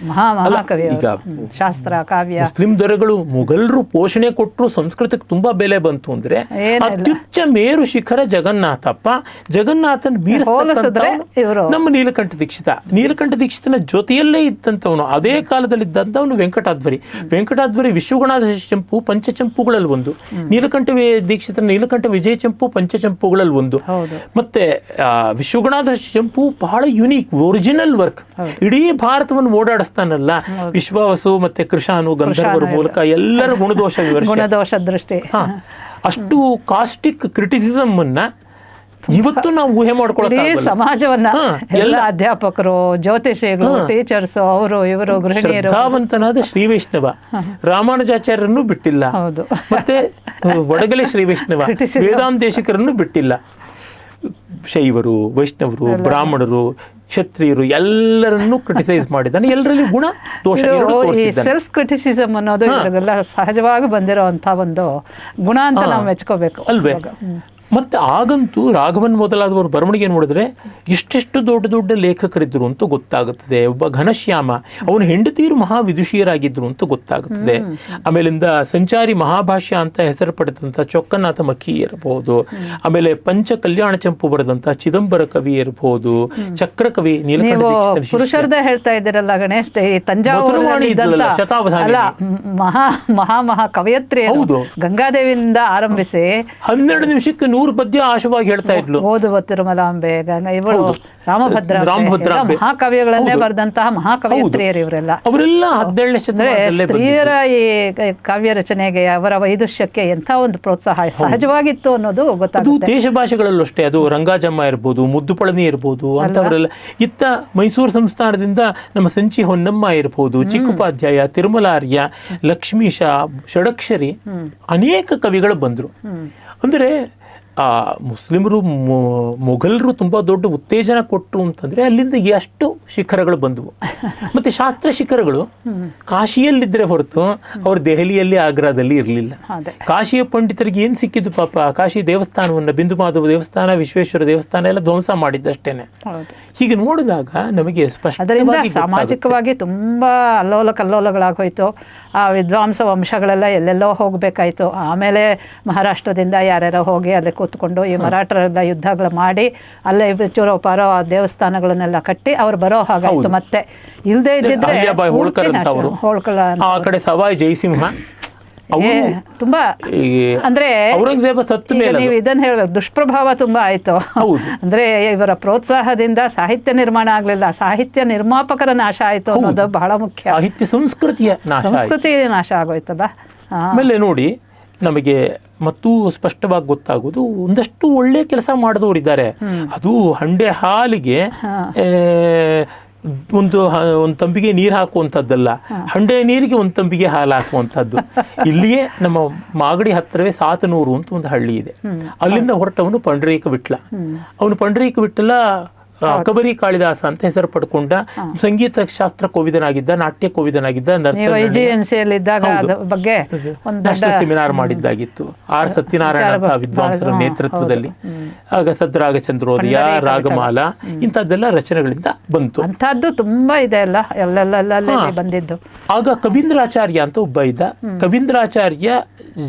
ಮಹಾಕವಿ, ಶಾಸ್ತ್ರ ಕಾವ್ಯ. ಮುಸ್ಲಿಂ ದೊರೆಗಳು, ಮುಘಲರು ಪೋಷಣೆ ಕೊಟ್ಟರು, ಸಂಸ್ಕೃತಕ್ಕೆ ತುಂಬಾ ಬೆಲೆ ಬಂತು ಅಂದ್ರೆ ಅತ್ಯುಚ್ಚ ಮೇರು ಶಿಖರ ಜಗನ್ನಾಥಪ್ಪ. ಜಗನ್ನಾಥನ್ ನಮ್ಮ ನೀಲಕಂಠ ದೀಕ್ಷಿತ. ನೀಲಕಂಠ ದೀಕ್ಷಿತನ ಜೊತೆಯಲ್ಲೇ ಇದ್ದಂಥವನು, ಅದೇ ಕಾಲದಲ್ಲಿ ಇದ್ದಂಥವನು ವೆಂಕಟಾಧ್ವರಿ. ವೆಂಕಟಾಧ್ವರಿ ವಿಶ್ವಗುಣಾಧ ಚಂಪು ಪಂಚಚಂಪುಗಳಲ್ಲಿ ಒಂದು, ನೀಲಕಂಠ ದೀಕ್ಷಿತನ ನೀಲಕಂಠ ವಿಜಯ ಚಂಪು ಪಂಚಚಂಪುಗಳಲ್ಲಿ ಒಂದು. ಮತ್ತೆ ವಿಶ್ವಗುಣಾಧ ಚಂಪು ಬಹಳ ಯುನೀಕ್, ಒರಿಜಿನಲ್ ವರ್ಕ್. ಇಡೀ ಭಾರತವನ್ನು ಓಡಾಡಿಸ್ತಾನಲ್ಲ, ವಿಶ್ವಾವಸು ಮತ್ತೆ ಕೃಷಾನು ಗಂಧರ್ವರ ಮೂಲಕ ಎಲ್ಲರ ಗುಣದೋಷ ದೃಷ್ಟಿ. ಅಷ್ಟು ಕಾಸ್ಟಿಕ್ ಕ್ರಿಟಿಸಿಸಮ್ ಅನ್ನ ಇವತ್ತು ನಾವು ಊಹೆ ಮಾಡ್ಕೊಳ್ಳೋದು. ಸಮಾಜವನ್ನ ಎಲ್ಲ ಅಧ್ಯಾಪಕರು, ಜ್ಯೋತಿಷಿಗಳು, ಟೀಚರ್ಸ್, ಅವರು ಇವರು ಗೃಹಿಣಿಯರು, ಶ್ರದ್ಧಾವಂತನಾದ ಶ್ರೀ ವೈಷ್ಣವ ರಾಮಾನುಜಾಚಾರ್ಯರನ್ನು ಬಿಟ್ಟಿಲ್ಲ, ಮತ್ತೆ ವಡಗಲೆ ಶ್ರೀ ವೈಷ್ಣವ ವೇದಾಂತ ದೇಶಿಕರನ್ನು ಬಿಟ್ಟಿಲ್ಲ. ಶೈವರು, ವೈಷ್ಣವರು, ಬ್ರಾಹ್ಮಣರು, ಕ್ಷತ್ರಿಯರು ಎಲ್ಲರನ್ನೂ ಕ್ರಿಟಿಸೈಸ್ ಮಾಡಿದ್ದಾನೆ. ಎಲ್ಲರಲ್ಲಿ ಗುಣ ದೋಷ. ಸೆಲ್ಫ್ ಕ್ರಿಟಿಸಿಸಮ್ ಅನ್ನೋದು ಇವರಿಗೆಲ್ಲ ಸಹಜವಾಗಿ ಬಂದಿರೋಂಥ ಒಂದು ಗುಣ ಅಂತ ನಾವು ಮೆಚ್ಕೋಬೇಕು ಅಲ್ವೇ? ಮತ್ತೆ ಆಗಂತೂ ರಾಘವನ್ ಮೊದಲಾದವರು ಬರವಣಿಗೆ ನೋಡಿದ್ರೆ ಎಷ್ಟೆಷ್ಟು ದೊಡ್ಡ ದೊಡ್ಡ ಲೇಖಕರಿದ್ದರು ಅಂತ ಗೊತ್ತಾಗುತ್ತದೆ. ಒಬ್ಬ ಘನಶ್ಯಾಮ, ಅವನ ಹೆಂಡತಿಯರು ಮಹಾವಿದುಷಿಯರಾಗಿದ್ದರು ಅಂತ ಗೊತ್ತಾಗುತ್ತದೆ. ಆಮೇಲಿಂದ ಸಂಚಾರಿ ಮಹಾಭಾಷ್ಯ ಅಂತ ಹೆಸರು ಪಡೆದಂಥ ಚೊಕ್ಕನಾಥ ಮಖಿ ಇರಬಹುದು. ಆಮೇಲೆ ಪಂಚ ಕಲ್ಯಾಣ ಚಂಪು ಬರೆದಂಥ ಚಿದಂಬರ ಕವಿ ಇರಬಹುದು, ಚಕ್ರಕವಿ ಪುರುಷರದೇ ಹೇಳ್ತಾ ಇದ್ದೀರಲ್ಲ ಗಣೇಶ್, ತಂಜಾವೂರು ಮಹಾ ಕವಯತ್ರಿ ಗಂಗಾದೇವಿಯಿಂದ ಆರಂಭಿಸಿ 12 ನಿಮಿಷಕ್ಕೆ 100 ಪದ್ಯ ಆಶವಾಗಿ ಹೇಳ್ತಾ ಇದ್ಲು. ಓದುವ ತಿರುಮಲಾಂಬೆ, ಇವಳು ರಾಮಭದ್ರ ಮಹಾಕಾವ್ಯಗಳನ್ನೇ ಬರೆದಂತಹ ಮಹಾಕವಯತ್ರಿಯರು ಇವರೆಲ್ಲ. ಅವರೆಲ್ಲ 17ನೇ ಶತಮಾನದಲ್ಲೇ ಸ್ತ್ರೀಯರ ಈ ಕಾವ್ಯ ರಚನೆಗೆ, ಅವರ ವೈದುಷ್ಯಕ್ಕೆ ಎಂಥ ಒಂದು ಪ್ರೋತ್ಸಾಹ ಸಹಜವಾಗಿತ್ತು ಅನ್ನೋದು ಗೊತ್ತಾಗುತ್ತೆ. ದೇಶ ಭಾಷೆಗಳಲ್ಲೂ ಅಷ್ಟೇ. ಅದು ರಂಗಾಜಮ್ಮ ಇರ್ಬೋದು, ಮುದ್ದುಪಳನಿ ಇರ್ಬೋದು ಅಂತವರೆಲ್ಲ. ಇತ್ತ ಮೈಸೂರು ಸಂಸ್ಥಾನದಿಂದ ನಮ್ಮ ಸಂಚಿ ಹೊನ್ನಮ್ಮ ಇರ್ಬೋದು, ಚಿಕ್ಕುಪಾಧ್ಯಾಯ, ತಿರುಮಲಾರ್ಯ, ಲಕ್ಷ್ಮೀಶ, ಷಡಕ್ಷರಿ, ಅನೇಕ ಕವಿಗಳು ಬಂದರು. ಅಂದರೆ ಮುಸ್ಲಿಮರು, ಮೊಘಲರು ತುಂಬ ದೊಡ್ಡ ಉತ್ತೇಜನ ಕೊಟ್ಟರು ಅಂತಂದರೆ ಅಲ್ಲಿಂದ ಎಷ್ಟು ಶಿಖರಗಳು ಬಂದವು. ಮತ್ತು ಶಾಸ್ತ್ರ ಶಿಖರಗಳು ಕಾಶಿಯಲ್ಲಿದ್ದರೆ ಹೊರತು ಅವರು ದೆಹಲಿಯಲ್ಲಿ, ಆಗ್ರಾದಲ್ಲಿ ಇರಲಿಲ್ಲ. ಕಾಶಿಯ ಪಂಡಿತರಿಗೆ ಏನು ಸಿಕ್ಕಿದ್ದು ಪಾಪ? ಕಾಶಿ ದೇವಸ್ಥಾನವನ್ನು, ಬಿಂದು ಮಾಧವ ದೇವಸ್ಥಾನ, ವಿಶ್ವೇಶ್ವರ ದೇವಸ್ಥಾನ ಎಲ್ಲ ಧ್ವಂಸ ಮಾಡಿದ್ದಷ್ಟೇನೆ. ಹೀಗೆ ನೋಡಿದಾಗ ನಮಗೆ ಸ್ಪಷ್ಟ, ಅದರಿಂದ ಸಾಮಾಜಿಕವಾಗಿ ತುಂಬ ಅಲ್ಲೋಲ ಕಲ್ಲೋಲಗಳಾಗೋಯ್ತು. ಆ ವಿದ್ವಾಂಸ ವಂಶಗಳೆಲ್ಲ ಎಲ್ಲೆಲ್ಲೋ ಹೋಗಬೇಕಾಯ್ತು. ಆಮೇಲೆ ಮಹಾರಾಷ್ಟ್ರದಿಂದ ಯಾರ್ಯಾರೋ ಹೋಗಿ ಅಲ್ಲಿ ಕೂತ್ಕೊಂಡು ಈ ಮರಾಠರೆಲ್ಲ ಯುದ್ಧಗಳು ಮಾಡಿ ಅಲ್ಲೇ ಚೂರೋ ಪಾರೋ ಆ ದೇವಸ್ಥಾನಗಳನ್ನೆಲ್ಲ ಕಟ್ಟಿ ಅವ್ರು ಬರೋ ಹಾಗಾಯ್ತು. ಮತ್ತೆ ಇಲ್ಲದೆ ಇದ್ದಿದ್ರೆ ಅಹಲ್ಯಾಬಾಯಿ ಹೋಳ್ಕರ್ ಅಂತ ಅವರು, ಹೋಳ್ಕಳ ಆ ಕಡೆ ಸವಾಯಿ ಜಯಸಿಂಹ ತುಂಬಾ ಅಂದ್ರೆ ಔರಂಗಜೇಬ ಸತ್ತ ಮೇಲೆ ನೀವು ಇದನ್ನ ಹೇಳ್ಬೇಕು, ದುಷ್ಪ್ರಭಾವ ತುಂಬಾ ಆಯ್ತು. ಅಂದ್ರೆ ಇವರ ಪ್ರೋತ್ಸಾಹದಿಂದ ಸಾಹಿತ್ಯ ನಿರ್ಮಾಣ ಆಗ್ಲಿಲ್ಲ, ಸಾಹಿತ್ಯ ನಿರ್ಮಾಪಕರ ನಾಶ ಆಯ್ತು ಅನ್ನೋದು ಬಹಳ ಮುಖ್ಯ. ಸಾಹಿತ್ಯ ಸಂಸ್ಕೃತಿ ನಾಶ ಆಗೋಯ್ತದ. ಆಮೇಲೆ ನೋಡಿ ನಮಗೆ ಮತ್ತು ಸ್ಪಷ್ಟವಾಗಿ ಗೊತ್ತಾಗೋದು, ಒಂದಷ್ಟು ಒಳ್ಳೆ ಕೆಲಸ ಮಾಡಿದವರಿದ್ದಾರೆ. ಅದು ಹಂಡೆ ಹಾಲಿಗೆ ಒಂದು ತಂಬಿಗೆ ನೀರು ಹಾಕುವಂಥದ್ದಲ್ಲ, ಹಂಡೆ ನೀರಿಗೆ ಒಂದು ತಂಬಿಗೆ ಹಾಲು ಹಾಕುವಂಥದ್ದು. ಇಲ್ಲಿಯೇ ನಮ್ಮ ಮಾಗಡಿ ಹತ್ತಿರವೇ ಸಾತನೂರು ಅಂತ ಒಂದು ಹಳ್ಳಿ ಇದೆ. ಅಲ್ಲಿಂದ ಹೊರಟವನು ಪಂಡರೀಕ ವಿಠ್ಠಲ. ಅವನು ಪಂಡರೀಕ ವಿಠ್ಠಲ ಅಕಬರಿ ಕಾಳಿದಾಸ ಅಂತ ಹೆಸರು ಪಡ್ಕೊಂಡ ಸಂಗೀತ ಶಾಸ್ತ್ರ ಕೋವಿದನಾಗಿದ್ದ, ನಾಟ್ಯ ಕೋವಿದನಾಗಿದ್ದ, ನ್ಯಾಷನಲ್ ಸೆಮಿನಾರ್ ಮಾಡಿದ್ದಾಗಿತ್ತು. ಆರ್ ಸತ್ಯನಾರಾಯಣ ಅಂತ ವಿದ್ವಾಂಸರ ನೇತೃತ್ವದಲ್ಲಿ. ಆಗ ಸದ್ರಾಗ ಚಂದ್ರೋದಯ, ರಾಗಮಾಲ ಇಂಥದ್ದೆಲ್ಲ ರಚನೆಗಳಿಂದ ಬಂತು. ಅಂತದ್ದು ತುಂಬಾ ಇದೆ ಅಲ್ಲ, ಎಲ್ಲೆಲ್ಲ ಬಂದಿದ್ದು. ಆಗ ಕವೀಂದ್ರಾಚಾರ್ಯ ಅಂತ ಒಬ್ಬ ಇದ್ದ. ಕವೀಂದ್ರಾಚಾರ್ಯ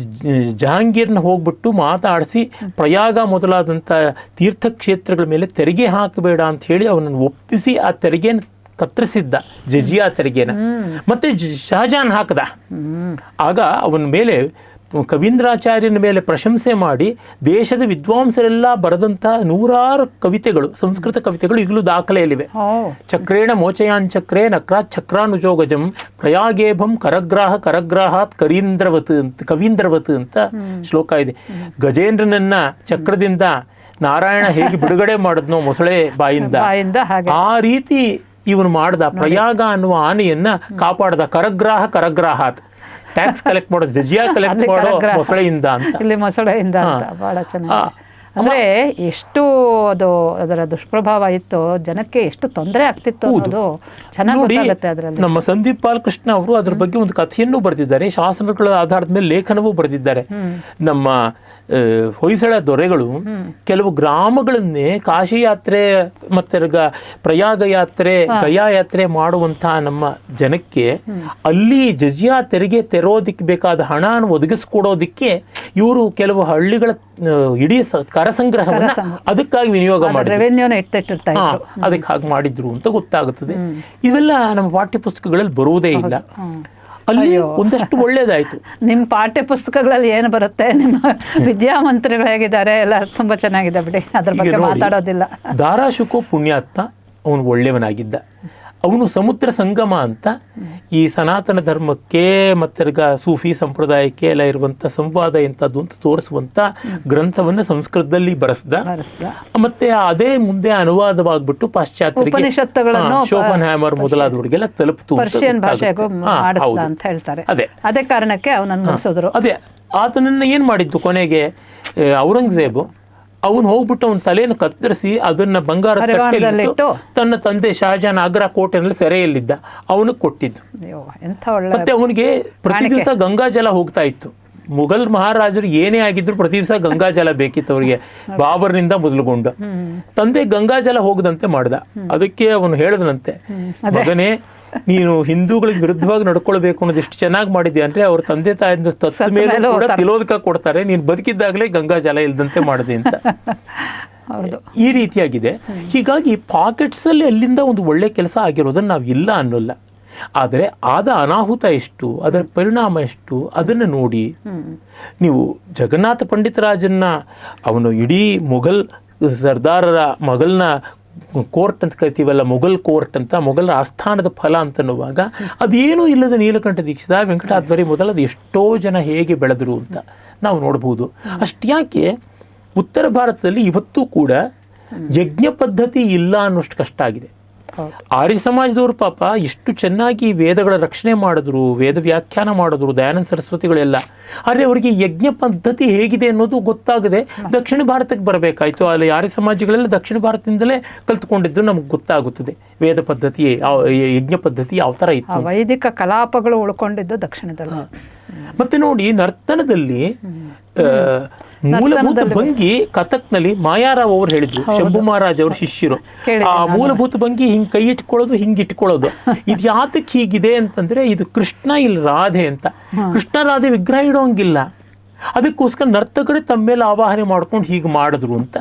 ಜಹಾಂಗೀರ್ನ ಹೋಗ್ಬಿಟ್ಟು ಮಾತಾಡಿಸಿ ಪ್ರಯಾಗ ಮೊದಲಾದಂಥ ತೀರ್ಥಕ್ಷೇತ್ರಗಳ ಮೇಲೆ ತೆರಿಗೆ ಹಾಕಬೇಡ ಅಂತ ಹೇಳಿ ಅವನನ್ನು ಒಪ್ಪಿಸಿ ಆ ತೆರಿಗೆನ ಕತ್ತರಿಸಿದ್ದ, ಜಜಿಯಾ ತೆರಿಗೆನ. ಮತ್ತೆ ಶಹಜಾನ್ ಹಾಕದ. ಆಗ ಅವನ ಮೇಲೆ ಕವೀಂದ್ರಾಚಾರ್ಯನ ಮೇಲೆ ಪ್ರಶಂಸೆ ಮಾಡಿ ದೇಶದ ವಿದ್ವಾಂಸರೆಲ್ಲ ಬರೆದಂತಹ 100 ಕವಿತೆಗಳು, ಸಂಸ್ಕೃತ ಕವಿತೆಗಳು ಈಗಲೂ ದಾಖಲೆಯಲ್ಲಿವೆ. ಚಕ್ರೇಣ ಮೋಚಯಾನ್ ಚಕ್ರೇ ನಕ್ರಾತ್ ಚಕ್ರಾನುಜೋಗಜಂ ಪ್ರಯಾಗೇಭಂ ಕರಗ್ರಾಹಾತ್ ಕವೀಂದ್ರವತ್ ಅಂತ ಶ್ಲೋಕ ಇದೆ. ಗಜೇಂದ್ರನನ್ನ ಚಕ್ರದಿಂದ ನಾರಾಯಣ ಹೇಗೆ ಬಿಡುಗಡೆ ಮಾಡಿದ್ನೋ ಮೊಸಳೆ ಬಾಯಿಂದ, ಆ ರೀತಿ ಇವನು ಮಾಡ್ದ. ಪ್ರಯಾಗ ಅನ್ನುವ ಆನೆಯನ್ನ ಕಾಪಾಡ್ದ. ಕರಗ್ರಾಹಾತ್ ಟ್ಯಾಕ್ಸ್ ಕಲೆಕ್ಟ್ ಮಾಡೋದು, ಜಜಿಯಾ ಕಲೆಕ್ಟ್ ಮಾಡೋ ಮೊಸಳೆಯಿಂದ ಅಂತ. ಇಲ್ಲಿ ಮೊಸಳೆಯಿಂದ ಅಂತ ಬಹಳ ಚೆನ್ನಾಗಿ. ಅಂದ್ರೆ ಎಷ್ಟು ಅದು ಅದರ ದುಷ್ಪ್ರಭಾವ ಇತ್ತು, ಜನಕ್ಕೆ ಎಷ್ಟು ತೊಂದರೆ ಆಗ್ತಿತ್ತು ಅನ್ನೋದು ಚೆನ್ನಾಗಿ ಗೊತ್ತಾಗುತ್ತೆ ಅದರಲ್ಲಿ. ನಮ್ಮ ಸಂದೀಪ್ ಬಾಲಕೃಷ್ಣ ಅವರು ಅದ್ರ ಬಗ್ಗೆ ಒಂದು ಕಥೆಯನ್ನು ಬರೆದಿದ್ದಾರೆ, ಶಾಸನಗಳ ಆಧಾರದ ಮೇಲೆ ಲೇಖನವೂ ಬರೆದಿದ್ದಾರೆ. ನಮ್ಮ ಹೊಯ್ಸಳ ದೊರೆಗಳು ಕೆಲವು ಗ್ರಾಮಗಳನ್ನೇ ಕಾಶಿ ಯಾತ್ರೆ ಮತ್ತೆ ಪ್ರಯಾಗ ಯಾತ್ರೆ, ಗಯಾ ಯಾತ್ರೆ ಮಾಡುವಂತಹ ನಮ್ಮ ಜನಕ್ಕೆ ಅಲ್ಲಿ ಜಜಿಯಾ ತೆರಿಗೆ ತೆರೋದಿಕ್ಕೆ ಬೇಕಾದ ಹಣವನ್ನು ಒದಗಿಸ್ಕೊಡೋದಿಕ್ಕೆ ಇವರು ಕೆಲವು ಹಳ್ಳಿಗಳ ಇಡೀ ಕರ ಸಂಗ್ರಹವನ್ನು ಅದಕ್ಕಾಗಿ ವಿನಿಯೋಗ ಮಾಡಿದ್ರು. ಅದಕ್ಕೆ ಹಾಗೆ ಮಾಡಿದ್ರು ಅಂತ ಗೊತ್ತಾಗುತ್ತದೆ. ಇವೆಲ್ಲ ನಮ್ಮ ಪಾಠ್ಯ ಪುಸ್ತಕಗಳಲ್ಲಿ ಬರುವುದೇ ಇಲ್ಲ. ಅಲ್ಲಿ ಒಂದಷ್ಟು ಒಳ್ಳೇದಾಯ್ತು. ನಿಮ್ಮ ಪಾಠ್ಯ ಪುಸ್ತಕಗಳಲ್ಲಿ ಏನು ಬರುತ್ತೆ, ನಿಮ್ಮ ವಿದ್ಯಾಮಂತ್ರಿಗಳು ಹೇಗಿದ್ದಾರೆ ಎಲ್ಲ ತುಂಬಾ ಚೆನ್ನಾಗಿದೆ ಬಿಡಿ, ಅದ್ರ ಬಗ್ಗೆ ಮಾತಾಡೋದಿಲ್ಲ. ದಾರಾಶುಕೋ ಪುಣ್ಯಾತ್ಮ ಅವನು ಒಳ್ಳೆಯವನಾಗಿದ್ದ. ಅವನು ಸಮುದ್ರ ಸಂಗಮ ಅಂತ ಈ ಸನಾತನ ಧರ್ಮಕ್ಕೆ ಮತ್ತೆ ಸೂಫಿ ಸಂಪ್ರದಾಯಕ್ಕೆ ಎಲ್ಲ ಇರುವಂಥ ಸಂವಾದ ಎಂಥದ್ದು ಅಂತ ತೋರಿಸುವಂಥ ಗ್ರಂಥವನ್ನು ಸಂಸ್ಕೃತದಲ್ಲಿ ಬರೆಸ್ದ. ಮತ್ತೆ ಅದೇ ಮುಂದೆ ಅನುವಾದವಾಗ್ಬಿಟ್ಟು ಪಾಶ್ಚಾತ್ಯರಿಗೆ, ಶೋಪನ್ ಹ್ಯಾಮರ್ ಮೊದಲಾದವರಿಗೆಲ್ಲ ತಲುಪಿತು. ಪರ್ಷಿಯನ್ ಭಾಷೆಗೂ ಮಾಡಿಸ್ದ ಅಂತ ಹೇಳ್ತಾರೆ. ಅದೇ ಕಾರಣಕ್ಕೆ ಅವನನ್ನು ಮುಗಿಸಿದ್ರು. ಅದೇ ಆತನನ್ನು ಏನು ಮಾಡಿದ್ದು ಕೊನೆಗೆ ಔರಂಗಜೇಬು, ಅವನು ಹೋಗ್ಬಿಟ್ಟು ಅವನ ತಲೆಯನ್ನು ಕತ್ತರಿಸಿ ಅದನ್ನ ಬಂಗಾರ ತಟ್ಟೆಯಲ್ಲಿಟ್ಟು ತನ್ನ ತಂದೆ ಶಹಜಾನ್ ಆಗ್ರಾ ಕೋಟೆನಲ್ಲಿ ಸೆರೆಯಲ್ಲಿದ್ದ ಅವನಿಗೆ ಕೊಟ್ಟಿದ್ದು. ಮತ್ತೆ ಅವನಿಗೆ ಪ್ರತಿ ದಿವಸ ಗಂಗಾಜಲ ಹೋಗ್ತಾ ಇತ್ತು. ಮುಘಲ್ ಮಹಾರಾಜರು ಏನೇ ಆಗಿದ್ರು ಪ್ರತಿ ದಿವಸ ಗಂಗಾಜಲ ಬೇಕಿತ್ತು ಅವರಿಗೆ, ಬಾಬರ್ನಿಂದ ಮೊದಲುಗೊಂಡು. ತಂದೆ ಗಂಗಾಜಲ ಹೋಗದಂತೆ ಮಾಡ್ದ. ಅದಕ್ಕೆ ಅವನು ಹೇಳಿದನಂತೆ, ಮಗನೇ ನೀನು ಹಿಂದೂಗಳಿಗೆ ವಿರುದ್ಧವಾಗಿ ನಡ್ಕೊಳ್ಬೇಕು ಅನ್ನೋದು ಎಷ್ಟು ಚೆನ್ನಾಗಿ ಮಾಡಿದ್ಯಾ ಅಂದ್ರೆ ಅವ್ರ ತಂದೆ ತಾಯಿಯಿಂದ ತತ್ತ ಮೇಲೆ ಕೂಡ ತಿಲೋದಕ ಕೊಡ್ತಾರೆ, ನೀನು ಬದುಕಿದ್ದಾಗಲೇ ಗಂಗಾ ಜಲ ಇಲ್ದಂತೆ ಮಾಡಿದೆ ಅಂತ. ಈ ರೀತಿಯಾಗಿದೆ. ಹೀಗಾಗಿ ಪಾಕೆಟ್ಸ್ ಅಲ್ಲಿ ಅಲ್ಲಿಂದ ಒಂದು ಒಳ್ಳೆ ಕೆಲಸ ಆಗಿರೋದನ್ನ ನಾವು ಇಲ್ಲ ಅನ್ನೋಲ್ಲ. ಆದರೆ ಆದ ಅನಾಹುತ ಎಷ್ಟು, ಅದರ ಪರಿಣಾಮ ಎಷ್ಟು ಅದನ್ನು ನೋಡಿ. ನೀವು ಜಗನ್ನಾಥ ಪಂಡಿತರಾಜನ್ನ ಅವನು ಇಡೀ ಮುಘಲ್ ಸರ್ದಾರರ ಮೊಘಲ್ನ ಕೋರ್ಟ್ ಅಂತ ಕರಿತೀವಲ್ಲ, ಮೊಘಲ್ ಕೋರ್ಟ್ ಅಂತ, ಮೊಘಲರ ಆಸ್ಥಾನದ ಫಲ ಅಂತನ್ನುವಾಗ ಅದೇನೂ ಇಲ್ಲದ ನೀಲಕಂಠ ದೀಕ್ಷಿತ, ವೆಂಕಟಾದ್ವರಿ ಮೊದಲಾದ ಎಷ್ಟೋ ಜನ ಹೇಗೆ ಬೆಳೆದರು ಅಂತ ನಾವು ನೋಡ್ಬೋದು. ಅಷ್ಟ್ಯಾಕೆ ಉತ್ತರ ಭಾರತದಲ್ಲಿ ಇವತ್ತೂ ಕೂಡ ಯಜ್ಞ ಪದ್ಧತಿ ಇಲ್ಲ ಅನ್ನೋಷ್ಟು ಕಷ್ಟ ಆಗಿದೆ. ಆರ್ಯ ಸಮಾಜದವರು ಪಾಪ ಎಷ್ಟು ಚೆನ್ನಾಗಿ ವೇದಗಳ ರಕ್ಷಣೆ ಮಾಡಿದ್ರು, ವೇದ ವ್ಯಾಖ್ಯಾನ ಮಾಡಿದ್ರು, ದಯಾನಂದ ಸರಸ್ವತಿಗಳೆಲ್ಲ. ಆದರೆ ಅವರಿಗೆ ಯಜ್ಞ ಪದ್ಧತಿ ಹೇಗಿದೆ ಅನ್ನೋದು ಗೊತ್ತಾಗದೆ ದಕ್ಷಿಣ ಭಾರತಕ್ಕೆ ಬರಬೇಕಾಯ್ತು. ಅಲ್ಲಿ ಆರ್ಯ ಸಮಾಜಗಳೆಲ್ಲ ದಕ್ಷಿಣ ಭಾರತದಿಂದಲೇ ಕಲ್ತ್ಕೊಂಡಿದ್ದು ನಮ್ಗೆ ಗೊತ್ತಾಗುತ್ತದೆ ವೇದ ಪದ್ಧತಿ, ಯಜ್ಞ ಪದ್ಧತಿ ಯಾವ ಥರ ಇತ್ತು. ವೈದಿಕ ಕಲಾಪಗಳು ಉಳ್ಕೊಂಡಿದ್ದು ದಕ್ಷಿಣದಲ್ಲಿ. ಮತ್ತೆ ನೋಡಿ, ನರ್ತನದಲ್ಲಿ ಮೂಲಭೂತ ಭಂಗಿ ಕಥಕ್ನಲ್ಲಿ ಮಾಯಾರಾವ್ ಅವರು ಹೇಳಿದ್ರು, ಶಂಭು ಮಹಾರಾಜ್ ಅವ್ರ ಶಿಷ್ಯರು. ಆ ಮೂಲಭೂತ ಭಂಗಿ ಹಿಂಗ್ ಕೈ ಇಟ್ಕೊಳ್ಳೋದು, ಹಿಂಗ್ ಇಟ್ಕೊಳ್ಳೋದು. ಇದು ಯಾತಕ್ಕೆ ಹೀಗಿದೆ ಅಂತಂದ್ರೆ, ಇದು ಕೃಷ್ಣ ಇಲ್ಲಿ ರಾಧೆ ಅಂತ. ಕೃಷ್ಣ ರಾಧೆ ವಿಗ್ರಹ ಇಡೋಂಗಿಲ್ಲ. ಅದಕ್ಕೋಸ್ಕರ ನರ್ತಕರೇ ತಮ್ಮ ಮೇಲೆ ಆವಾಹನೆ ಮಾಡ್ಕೊಂಡು ಹೀಗೆ ಮಾಡಿದ್ರು ಅಂತ.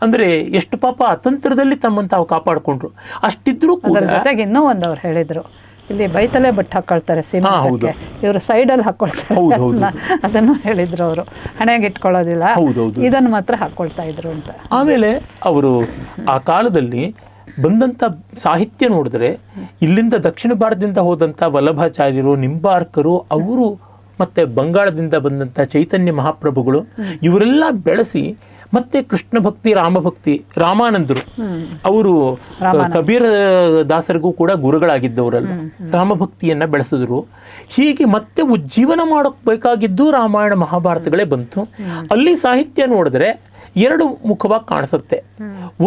ಅಂದರೆ ಎಷ್ಟು ಪಾಪ ಅತಂತ್ರದಲ್ಲಿ ತಮ್ಮನ್ನು ತಾವು ಕಾಪಾಡಿಕೊಂಡ್ರು. ಅಷ್ಟಿದ್ರೂ ಕೂಡ ಜೊತೆಗೆ ಇನ್ನೂ ಒಂದು ಅವ್ರು ಹೇಳಿದರು, ಇಲ್ಲಿ ಬೈತಲೆ ಬಟ್ಟೆ ಹಾಕೊಳ್ತಾರೆ ಸೀಮೆಗೆ, ಇವರು ಸೈಡಲ್ಲಿ ಹಾಕೊಳ್ತಾರೆ, ಅದನ್ನು ಹೇಳಿದ್ರು ಅವರು. ಹಣೆಗೆ ಇಟ್ಕೊಳ್ಳೋದಿಲ್ಲ, ಇದನ್ನು ಮಾತ್ರ ಹಾಕೊಳ್ತಾ ಇದ್ರು ಅಂತ. ಆಮೇಲೆ ಅವರು ಆ ಕಾಲದಲ್ಲಿ ಬಂದಂಥ ಸಾಹಿತ್ಯ ನೋಡಿದ್ರೆ ಇಲ್ಲಿಂದ ದಕ್ಷಿಣ ಭಾರತದಿಂದ ಹೋದಂಥ ವಲ್ಲಭಾಚಾರ್ಯರು, ನಿಂಬಾರ್ಕರು, ಅವರು ಮತ್ತು ಬಂಗಾಳದಿಂದ ಬಂದಂಥ ಚೈತನ್ಯ ಮಹಾಪ್ರಭುಗಳು ಇವರೆಲ್ಲ ಬೆಳೆಸಿ ಮತ್ತೆ ಕೃಷ್ಣ ಭಕ್ತಿ, ರಾಮಭಕ್ತಿ, ರಾಮಾನಂದರು ಅವರು ಕಬೀರ ದಾಸರಿಗೂ ಕೂಡ ಗುರುಗಳಾಗಿದ್ದವರಲ್ಲ, ರಾಮಭಕ್ತಿಯನ್ನು ಬೆಳೆಸಿದ್ರು. ಹೀಗೆ ಮತ್ತೆ ಉಜ್ಜೀವನ ಮಾಡೋಕ್ಕೆ ಬೇಕಾಗಿದ್ದು ರಾಮಾಯಣ ಮಹಾಭಾರತಗಳೇ ಬಂತು. ಅಲ್ಲಿ ಸಾಹಿತ್ಯ ನೋಡಿದ್ರೆ ಎರಡು ಮುಖವಾಗಿ ಕಾಣಿಸುತ್ತೆ.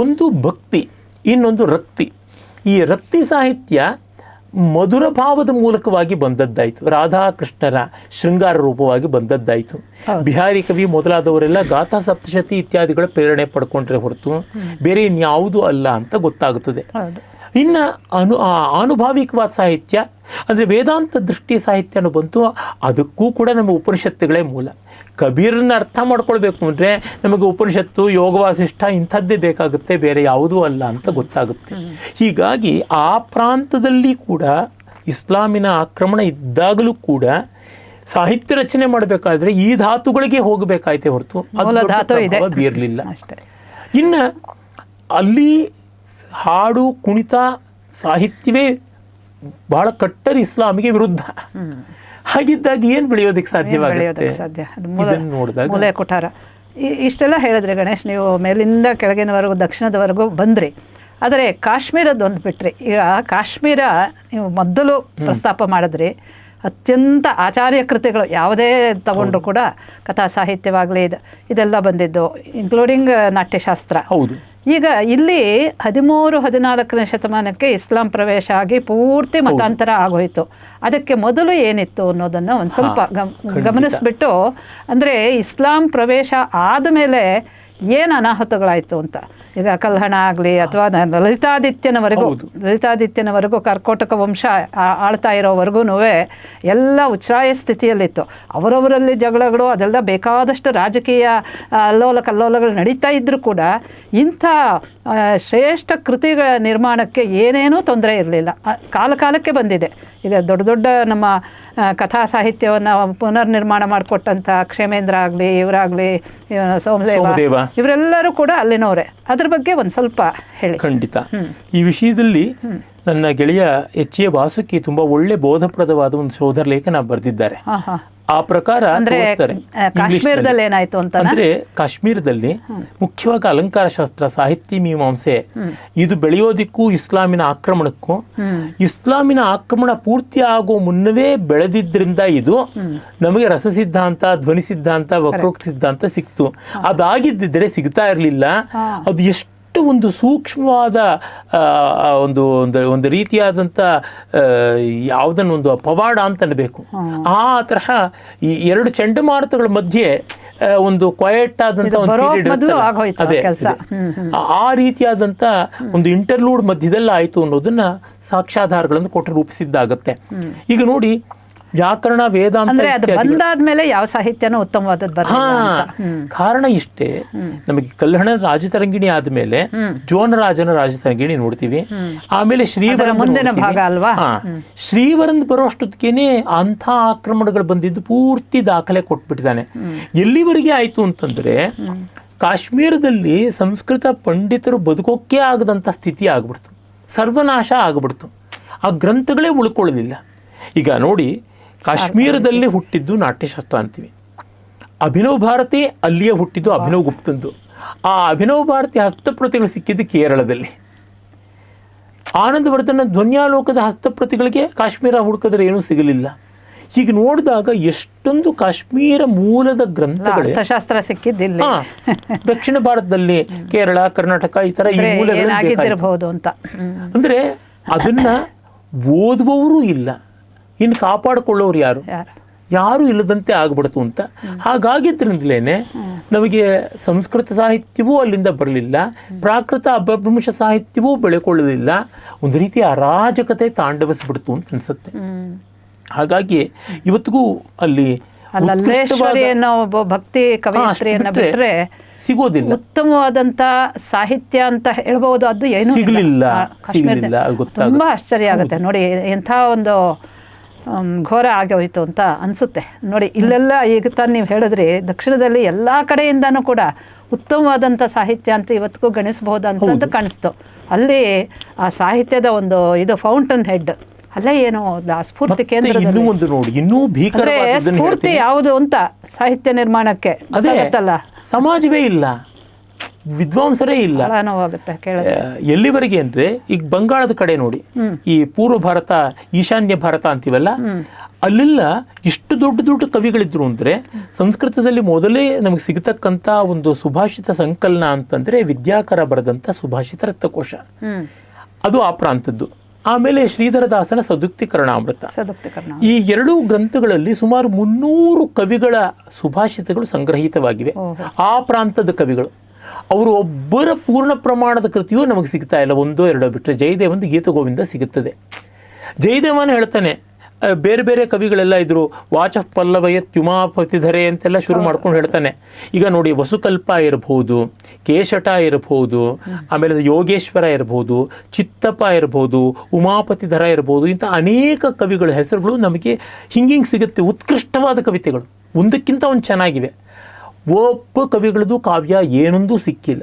ಒಂದು ಭಕ್ತಿ, ಇನ್ನೊಂದು ರಕ್ತಿ. ಈ ರಕ್ತಿ ಸಾಹಿತ್ಯ ಮಧುರ ಭಾವದ ಮೂಲಕವಾಗಿ ಬಂದದ್ದಾಯಿತು, ರಾಧಾಕೃಷ್ಣರ ಶೃಂಗಾರ ರೂಪವಾಗಿ ಬಂದದ್ದಾಯಿತು. ಬಿಹಾರಿ ಕವಿ ಮೊದಲಾದವರೆಲ್ಲ ಗಾಥಾ ಸಪ್ತಶತಿ ಇತ್ಯಾದಿಗಳ ಪ್ರೇರಣೆ ಪಡ್ಕೊಂಡ್ರೆ ಹೊರತು ಬೇರೆ ಇನ್ಯಾವುದೂ ಅಲ್ಲ ಅಂತ ಗೊತ್ತಾಗುತ್ತದೆ. ಇನ್ನು ಆನುಭಾವಿಕವಾದ ಸಾಹಿತ್ಯ ಅಂದರೆ ವೇದಾಂತ ದೃಷ್ಟಿ ಸಾಹಿತ್ಯನೂ ಬಂತು. ಅದಕ್ಕೂ ಕೂಡ ನಮ್ಮ ಉಪನಿಷತ್ತುಗಳೇ ಮೂಲ. ಕಬೀರನ್ನ ಅರ್ಥ ಮಾಡ್ಕೊಳ್ಬೇಕು ಅಂದರೆ ನಮಗೆ ಉಪನಿಷತ್ತು, ಯೋಗವಾಸಿಷ್ಠ ಇಂಥದ್ದೇ ಬೇಕಾಗುತ್ತೆ, ಬೇರೆ ಯಾವುದೂ ಅಲ್ಲ ಅಂತ ಗೊತ್ತಾಗುತ್ತೆ. ಹೀಗಾಗಿ ಆ ಪ್ರಾಂತದಲ್ಲಿ ಕೂಡ ಇಸ್ಲಾಮಿನ ಆಕ್ರಮಣ ಇದ್ದಾಗಲೂ ಕೂಡ ಸಾಹಿತ್ಯ ರಚನೆ ಮಾಡಬೇಕಾದ್ರೆ ಈ ಧಾತುಗಳಿಗೆ ಹೋಗಬೇಕಾಯ್ತೆ ಹೊರತು ಅದು ಬೀರಲಿಲ್ಲ. ಇನ್ನು ಅಲ್ಲಿ ಹಾಡು, ಕುಣಿತ, ಸಾಹಿತ್ಯವೇ ಬಹಳ ಕಟ್ಟರ್ ಇಸ್ಲಾಮಿಗೆ ವಿರುದ್ಧ. ಹಾಗಿದ್ದಾಗ ಏನು ಬೆಳೆಯೋದಕ್ಕೆ ಸಾಧ್ಯ? ಮೂಲೆ ಕುಠಾರ. ಇಷ್ಟೆಲ್ಲ ಹೇಳಿದ್ರೆ ಗಣೇಶ್, ನೀವು ಮೇಲಿಂದ ಕೆಳಗಿನವರೆಗೂ ದಕ್ಷಿಣದವರೆಗೂ ಬಂದ್ರಿ. ಆದರೆ ಕಾಶ್ಮೀರದೊಂದು ಬಿಟ್ರಿ. ಈಗ ಕಾಶ್ಮೀರ ನೀವು ಮೊದಲು ಪ್ರಸ್ತಾಪ ಮಾಡಿದ್ರಿ. ಅತ್ಯಂತ ಆಚಾರ್ಯ ಕೃತಿಗಳು ಯಾವುದೇ ತಗೊಂಡ್ರು ಕೂಡ ಕಥಾ ಸಾಹಿತ್ಯವಾಗಲಿ ಇದೆಲ್ಲ ಬಂದಿದ್ದು, ಇನ್ಕ್ಲೂಡಿಂಗ್ ನಾಟ್ಯಶಾಸ್ತ್ರ. ಹೌದು. ಈಗ ಇಲ್ಲಿ 13-14ನೇ ಶತಮಾನಕ್ಕೆ ಇಸ್ಲಾಂ ಪ್ರವೇಶ ಆಗಿ ಪೂರ್ತಿ ಮತಾಂತರ ಆಗೋಯ್ತು. ಅದಕ್ಕೆ ಮೊದಲು ಏನಿತ್ತು ಅನ್ನೋದನ್ನು ಒಂದು ಸ್ವಲ್ಪ ಗಮನಿಸ್ಬಿಟ್ಟು, ಅಂದರೆ ಇಸ್ಲಾಂ ಪ್ರವೇಶ ಆದಮೇಲೆ ಏನು ಅನಾಹುತಗಳಾಯಿತು ಅಂತ. ಈಗ ಕಲ್ಹಣ ಆಗಲಿ ಅಥವಾ ಲಲಿತಾದಿತ್ಯನವರೆಗೂ ಕರ್ಕೋಟಕ ವಂಶ ಆಳ್ತಾ ಇರೋವರೆಗೂ ಎಲ್ಲ ಉಚ್ಛ್ರಾಯ ಸ್ಥಿತಿಯಲ್ಲಿತ್ತು. ಅವರವರಲ್ಲಿ ಜಗಳಗಳು, ಅದೆಲ್ಲ ಬೇಕಾದಷ್ಟು ರಾಜಕೀಯ ಅಲ್ಲೋಲ ಕಲ್ಲೋಲಗಳು ನಡೀತಾ ಇದ್ದರೂ ಕೂಡ ಇಂಥ ಶ್ರೇಷ್ಠ ಕೃತಿಗಳ ನಿರ್ಮಾಣಕ್ಕೆ ಏನೇನೂ ತೊಂದರೆ ಇರಲಿಲ್ಲ. ಕಾಲಕ್ಕೆ ಬಂದಿದೆ. ಈಗ ದೊಡ್ಡ ದೊಡ್ಡ ನಮ್ಮ ಕಥಾ ಸಾಹಿತ್ಯವನ್ನು ಪುನರ್ ನಿರ್ಮಾಣ ಮಾಡಿಕೊಟ್ಟಂಥ ಕ್ಷೇಮೇಂದ್ರ ಆಗಲಿ, ಇವರಾಗಲಿ, ಸೋಮದೇವ, ಇವರೆಲ್ಲರೂ ಕೂಡ ಅಲ್ಲಿನವರೇ. ಅದ್ರ ಬಗ್ಗೆ ಒಂದು ಸ್ವಲ್ಪ ಹೇಳಿ. ಖಂಡಿತ. ಈ ವಿಷಯದಲ್ಲಿ ನನ್ನ ಗೆಳೆಯ ಎಚ್ ಎ ವಾಸುಕಿ ತುಂಬ ಒಳ್ಳೆ ಬೋಧಪ್ರದವಾದ ಒಂದು ಶೋಧ ಲೇಖನ ಬರೆದಿದ್ದಾರೆ. ಆ ಪ್ರಕಾರ ಕಾಶ್ಮೀರದಲ್ಲಿ ಏನಾಯ್ತು ಅಂತ ಅಂದ್ರೆ, ಕಾಶ್ಮೀರದಲ್ಲಿ ಮುಖ್ಯವಾಗಿ ಅಲಂಕಾರ ಶಾಸ್ತ್ರ, ಸಾಹಿತ್ಯ ಮೀಮಾಂಸೆ ಇದು ಬೆಳೆಯೋದಿಕ್ಕೂ ಇಸ್ಲಾಮಿನ ಆಕ್ರಮಣಕ್ಕೂ, ಇಸ್ಲಾಮಿನ ಆಕ್ರಮಣ ಪೂರ್ತಿ ಆಗೋ ಮುನ್ನವೇ ಬೆಳೆದಿದ್ರಿಂದ ಇದು ನಮಗೆ ರಸ ಸಿದ್ಧಾಂತ, ಧ್ವನಿ ಸಿದ್ಧಾಂತ, ವಕ್ರೋಕ್ತಿ ಸಿದ್ಧಾಂತ ಸಿಕ್ತು. ಅದಾಗಿದ್ದಿದ್ರೆ ಸಿಗ್ತಾ ಇರಲಿಲ್ಲ. ಅದು ಎಷ್ಟು ಒಂದು ಸೂಕ್ಷ್ಮವಾದ ಒಂದು ರೀತಿಯಾದಂಥ ಯಾವುದನ್ನೊಂದು ಪವಾಡ ಅಂತ ಅನ್ಬೇಕು. ಆ ತರಹ ಈ ಎರಡು ಚಂಡಮಾರುತಗಳ ಮಧ್ಯೆ ಒಂದು ಕ್ವಯಟ್ ಆದಂಥ ಒಂದು ಪೀರಿಯಡ್, ಅದೇ ಆ ರೀತಿಯಾದಂಥ ಒಂದು ಇಂಟರ್ಲೂಡ್ ಮಧ್ಯದಲ್ಲಿ ಆಯಿತು ಅನ್ನೋದನ್ನ ಸಾಕ್ಷ್ಯಾಧಾರಗಳನ್ನು ಕೊಟ್ಟು ರೂಪಿಸಿದ್ದಾಗತ್ತೆ. ಈಗ ನೋಡಿ, ವ್ಯಾಕರಣ, ವೇದಾಂತ ಬಂದಾದ್ಮೇಲೆ ಯಾವ ಸಾಹಿತ್ಯನೂ ಉತ್ತಮವಾದದ್ದು. ಕಾರಣ ಇಷ್ಟೇ, ನಮಗೆ ಕಲ್ಹಣ ರಾಜತರಂಗಿಣಿ ಆದ್ಮೇಲೆ ಜೋನರಾಜನ ರಾಜತರಂಗಿಣಿ ನೋಡ್ತೀವಿ. ಆಮೇಲೆ ಶ್ರೀವರನ್ ಬರೋಷ್ಟೊತ್ತಿಗೆನೆ ಅಂಥ ಆಕ್ರಮಣಗಳು ಬಂದಿದ್ದು ಪೂರ್ತಿ ದಾಖಲೆ ಕೊಟ್ಬಿಟ್ಟಿದ್ದಾನೆ. ಎಲ್ಲಿವರೆಗೆ ಆಯ್ತು ಅಂತಂದ್ರೆ, ಕಾಶ್ಮೀರದಲ್ಲಿ ಸಂಸ್ಕೃತ ಪಂಡಿತರು ಬದುಕೋಕೆ ಆಗದಂಥ ಸ್ಥಿತಿ ಆಗ್ಬಿಡ್ತು, ಸರ್ವನಾಶ ಆಗ್ಬಿಡ್ತು. ಆ ಗ್ರಂಥಗಳೇ ಉಳ್ಕೊಳ್ಳೋದಿಲ್ಲ. ಈಗ ನೋಡಿ, ಕಾಶ್ಮೀರದಲ್ಲೇ ಹುಟ್ಟಿದ್ದು ನಾಟ್ಯಶಾಸ್ತ್ರ ಅಂತೀವಿ. ಅಭಿನವ್ ಭಾರತಿ ಅಲ್ಲಿಯೇ ಹುಟ್ಟಿದ್ದು ಅಭಿನವ್ ಗುಪ್ತಂದು. ಆ ಅಭಿನವ್ ಭಾರತಿ ಹಸ್ತಪ್ರತಿಗಳು ಸಿಕ್ಕಿದ್ದು ಕೇರಳದಲ್ಲಿ. ಆನಂದವರ್ಧನ ಧ್ವನ್ಯಾಲೋಕದ ಹಸ್ತಪ್ರತಿಗಳಿಗೆ ಕಾಶ್ಮೀರ ಹುಡುಕಿದ್ರೆ ಏನೂ ಸಿಗಲಿಲ್ಲ. ಈಗ ನೋಡಿದಾಗ ಎಷ್ಟೊಂದು ಕಾಶ್ಮೀರ ಮೂಲದ ಗ್ರಂಥಗಳೇ ಶಾಸ್ತ್ರ ಸಿಕ್ಕಿದ್ದಿಲ್ಲ. ದಕ್ಷಿಣ ಭಾರತದಲ್ಲಿ ಕೇರಳ, ಕರ್ನಾಟಕ ಈ ಥರ ಈ ಮೂಲಗಳು ಅಂತ. ಅಂದರೆ ಅದನ್ನ ಓದುವವರು ಇಲ್ಲ, ಇನ್ನು ಕಾಪಾಡಿಕೊಳ್ಳೋರು ಯಾರು ಇಲ್ಲದಂತೆ ಆಗ್ಬಿಡ್ತು ಅಂತ. ಹಾಗಾಗಿದ್ದರಿಂದಲೇ ನಮಗೆ ಸಂಸ್ಕೃತ ಸಾಹಿತ್ಯವೂ ಅಲ್ಲಿಂದ ಬರಲಿಲ್ಲ, ಪ್ರಾಕೃತ ಅಪಭ್ರಂಶ ಸಾಹಿತ್ಯವೂ ಬೆಳೆಕೊಳ್ಳಲಿಲ್ಲ. ಒಂದು ರೀತಿಯ ಅರಾಜಕತೆ ತಾಂಡವಿಸ್ಬಿಡ್ತು ಅಂತ ಅನಿಸುತ್ತೆ. ಹಾಗಾಗಿ ಇವತ್ತಿಗೂ ಅಲ್ಲಿ ಲಲ್ಲೇಶ್ವರಿ ಅನ್ನೋ ಒಬ್ಬ ಭಕ್ತಿ ಕವಯಿತ್ರಿಯನ್ನ ಬಿಟ್ರೆ ಸಿಗೋದಿಲ್ಲ. ಉತ್ತಮವಾದಂತ ಸಾಹಿತ್ಯ ಅಂತ ಹೇಳ್ಬಹುದು, ಅದು ಏನು ಸಿಗಲಿಲ್ಲ. ತುಂಬಾ ಆಶ್ಚರ್ಯ ಆಗುತ್ತೆ ನೋಡಿ, ಎಂಥ ಒಂದು ಘೋರ ಆಗಿ ಹೋಯ್ತು ಅಂತ ಅನಿಸುತ್ತೆ ನೋಡಿ. ಇಲ್ಲೆಲ್ಲ ಈಗ ತಾನು ನೀವು ಹೇಳಿದ್ರಿ, ದಕ್ಷಿಣದಲ್ಲಿ ಎಲ್ಲ ಕಡೆಯಿಂದನೂ ಕೂಡ ಉತ್ತಮವಾದಂಥ ಸಾಹಿತ್ಯ ಅಂತ ಇವತ್ತಿಗೂ ಗಣಿಸಬಹುದು ಅಂತಂದು ಕಾಣಿಸ್ತು. ಅಲ್ಲಿ ಆ ಸಾಹಿತ್ಯದ ಒಂದು ಇದು ಫೌಂಟನ್ ಹೆಡ್ ಅಲ್ಲೇ ಏನೋ ಸ್ಫೂರ್ತಿ ಕೇಂದ್ರ ನೋಡಿ, ಇನ್ನೂ ಸ್ಫೂರ್ತಿ ಯಾವುದು ಅಂತ ಸಾಹಿತ್ಯ ನಿರ್ಮಾಣಕ್ಕೆ ಗೊತ್ತಾಗತ್ತಲ್ಲ. ಸಮಾಜವೇ ಇಲ್ಲ, ವಿದ್ವಾಂಸರೇ ಇಲ್ಲ. ಎಲ್ಲಿವರೆಗೆ ಅಂದ್ರೆ ಈಗ ಬಂಗಾಳದ ಕಡೆ ನೋಡಿ, ಈ ಪೂರ್ವ ಭಾರತ ಈಶಾನ್ಯ ಭಾರತ ಅಂತೀವಲ್ಲ, ಅಲ್ಲೆಲ್ಲ ಇಷ್ಟು ದೊಡ್ಡ ದೊಡ್ಡ ಕವಿಗಳಿದ್ರು ಅಂದ್ರೆ ಸಂಸ್ಕೃತದಲ್ಲಿ ಮೊದಲೇ ನಮಗೆ ಸಿಗತಕ್ಕಂತ ಒಂದು ಸುಭಾಷಿತ ಸಂಕಲನ ಅಂತಂದ್ರೆ ವಿದ್ಯಾಕರ ಬರೆದಂತ ಸುಭಾಷಿತ ರತ್ನಕೋಶ, ಅದು ಆ ಪ್ರಾಂತದ್ದು. ಆಮೇಲೆ ಶ್ರೀಧರದಾಸನ ಸದುಕ್ತೀಕರಣಾಮೃತ. ಈ ಎರಡೂ ಗ್ರಂಥಗಳಲ್ಲಿ ಸುಮಾರು 300 ಕವಿಗಳ ಸುಭಾಷಿತಗಳು ಸಂಗ್ರಹಿತವಾಗಿವೆ. ಆ ಪ್ರಾಂತದ ಕವಿಗಳು, ಅವರು ಒಬ್ಬರ ಪೂರ್ಣ ಪ್ರಮಾಣದ ಕೃತಿಯೂ ನಮಗೆ ಸಿಗ್ತಾ ಇಲ್ಲ, ಒಂದೋ ಎರಡೋ ಬಿಟ್ಟರೆ. ಜಯದೇವಂದು ಗೀತಗೋವಿಂದ ಸಿಗುತ್ತದೆ. ಜಯದೇವನ ಹೇಳ್ತಾನೆ, ಬೇರೆ ಬೇರೆ ಕವಿಗಳೆಲ್ಲ ಇದ್ರು, ವಾಚ ಪಲ್ಲವಯತ್ಯುಮಾಪತಿಧರೆ ಅಂತೆಲ್ಲ ಶುರು ಮಾಡ್ಕೊಂಡು ಹೇಳ್ತಾನೆ. ಈಗ ನೋಡಿ, ವಸುಕಲ್ಪ ಇರಬಹುದು, ಕೇಶಟ ಇರಬಹುದು, ಆಮೇಲೆ ಯೋಗೇಶ್ವರ ಇರಬಹುದು, ಚಿತ್ತಪ್ಪ ಇರಬಹುದು, ಉಮಾಪತಿಧರ ಇರಬಹುದು, ಇಂಥ ಅನೇಕ ಕವಿಗಳ ಹೆಸರುಗಳು ನಮಗೆ ಹಿಂಗಿಂಗೆ ಸಿಗುತ್ತೆ. ಉತ್ಕೃಷ್ಟವಾದ ಕವಿತೆಗಳು, ಒಂದಕ್ಕಿಂತ ಒಂದು ಚೆನ್ನಾಗಿವೆ. ಒಬ್ಬ ಕವಿಗಳದು ಕಾವ್ಯ ಏನೊಂದು ಸಿಕ್ಕಿಲ್ಲ.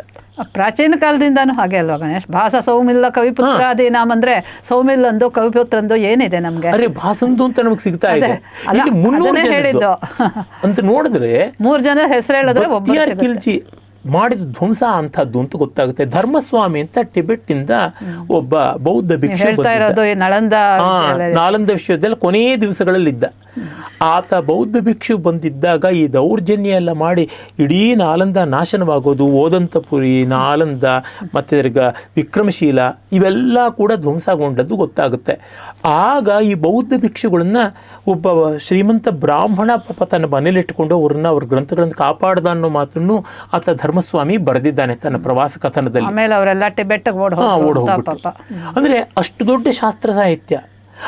ಪ್ರಾಚೀನ ಕಾಲದಿಂದಾನು ಹಾಗೆ ಅಲ್ವಾ ಗಣೇಶ್? ಭಾಸ ಸೌಮಿಲ್ಲ ಕವಿಪುತ್ರಾದಿ ನಾಮ್ ಅಂದ್ರೆ ಸೌಮಿಲ್ಲಂದು ಕವಿಪುತ್ರಂದು ಏನಿದೆ ನಮ್ಗೆ? ಅರೆ ಭಾಸಂದು ಅಂತ ನಮಗೆ ಸಿಗ್ತಾ ಇದೆ. ಹೇಳಿದ್ದು ಅಂತ ನೋಡಿದ್ರೆ 3 ಜನ ಹೆಸರು ಹೇಳಿದ್ರೆ ಒಬ್ಬ ಕಿಲ್ಚಿ ಮಾಡಿದ ಧ್ವಂಸ ಅಂತದ್ದು ಅಂತ ಗೊತ್ತಾಗುತ್ತೆ. ಧರ್ಮಸ್ವಾಮಿ ಅಂತ ಟಿಬೆಟ್ ಇಂದ ಒಬ್ಬ ಬೌದ್ಧ ಭಿಕ್ಷು ನಾಲಂದ ವಿಶ್ವವಿದ್ಯಾಲಯ ಕೊನೆಯ ದಿವಸಗಳಲ್ಲಿದ್ದ. ಆತ ಬೌದ್ಧ ಭಿಕ್ಷು ಬಂದಿದ್ದಾಗ ಈ ದೌರ್ಜನ್ಯ ಎಲ್ಲ ಮಾಡಿ ಇಡೀ ನಾಲಂದ ನಾಶನವಾಗೋದು, ಓದಂತಪುರಿ, ನಾಲಂದ ಮತ್ತೆ ವಿಕ್ರಮಶೀಲ ಇವೆಲ್ಲ ಕೂಡ ಧ್ವಂಸಗೊಂಡದ್ದು ಗೊತ್ತಾಗುತ್ತೆ. ಆಗ ಈ ಬೌದ್ಧ ಭಿಕ್ಷುಗಳನ್ನ ಒಬ್ಬ ಶ್ರೀಮಂತ ಬ್ರಾಹ್ಮಣ ಪಾಪ ತನ್ನ ಮನೇಲಿಟ್ಟುಕೊಂಡು ಅವ್ರ ಗ್ರಂಥಗಳನ್ನು ಕಾಪಾಡ್ದ ಅನ್ನೋ ಮಾತನ್ನು ಆತ ಧರ್ಮಸ್ವಾಮಿ ಬರೆದಿದ್ದಾನೆ ತನ್ನ ಪ್ರವಾಸ ಕಥನದಲ್ಲಿ. ಆಮೇಲೆ ಅವರೆಲ್ಲ ಟಿಬೆಟ್ ಓಡ್ ಹೋಗ್ಬಿಟ್ಟು. ಅಂದ್ರೆ ಅಷ್ಟು ದೊಡ್ಡ ಶಾಸ್ತ್ರ ಸಾಹಿತ್ಯ.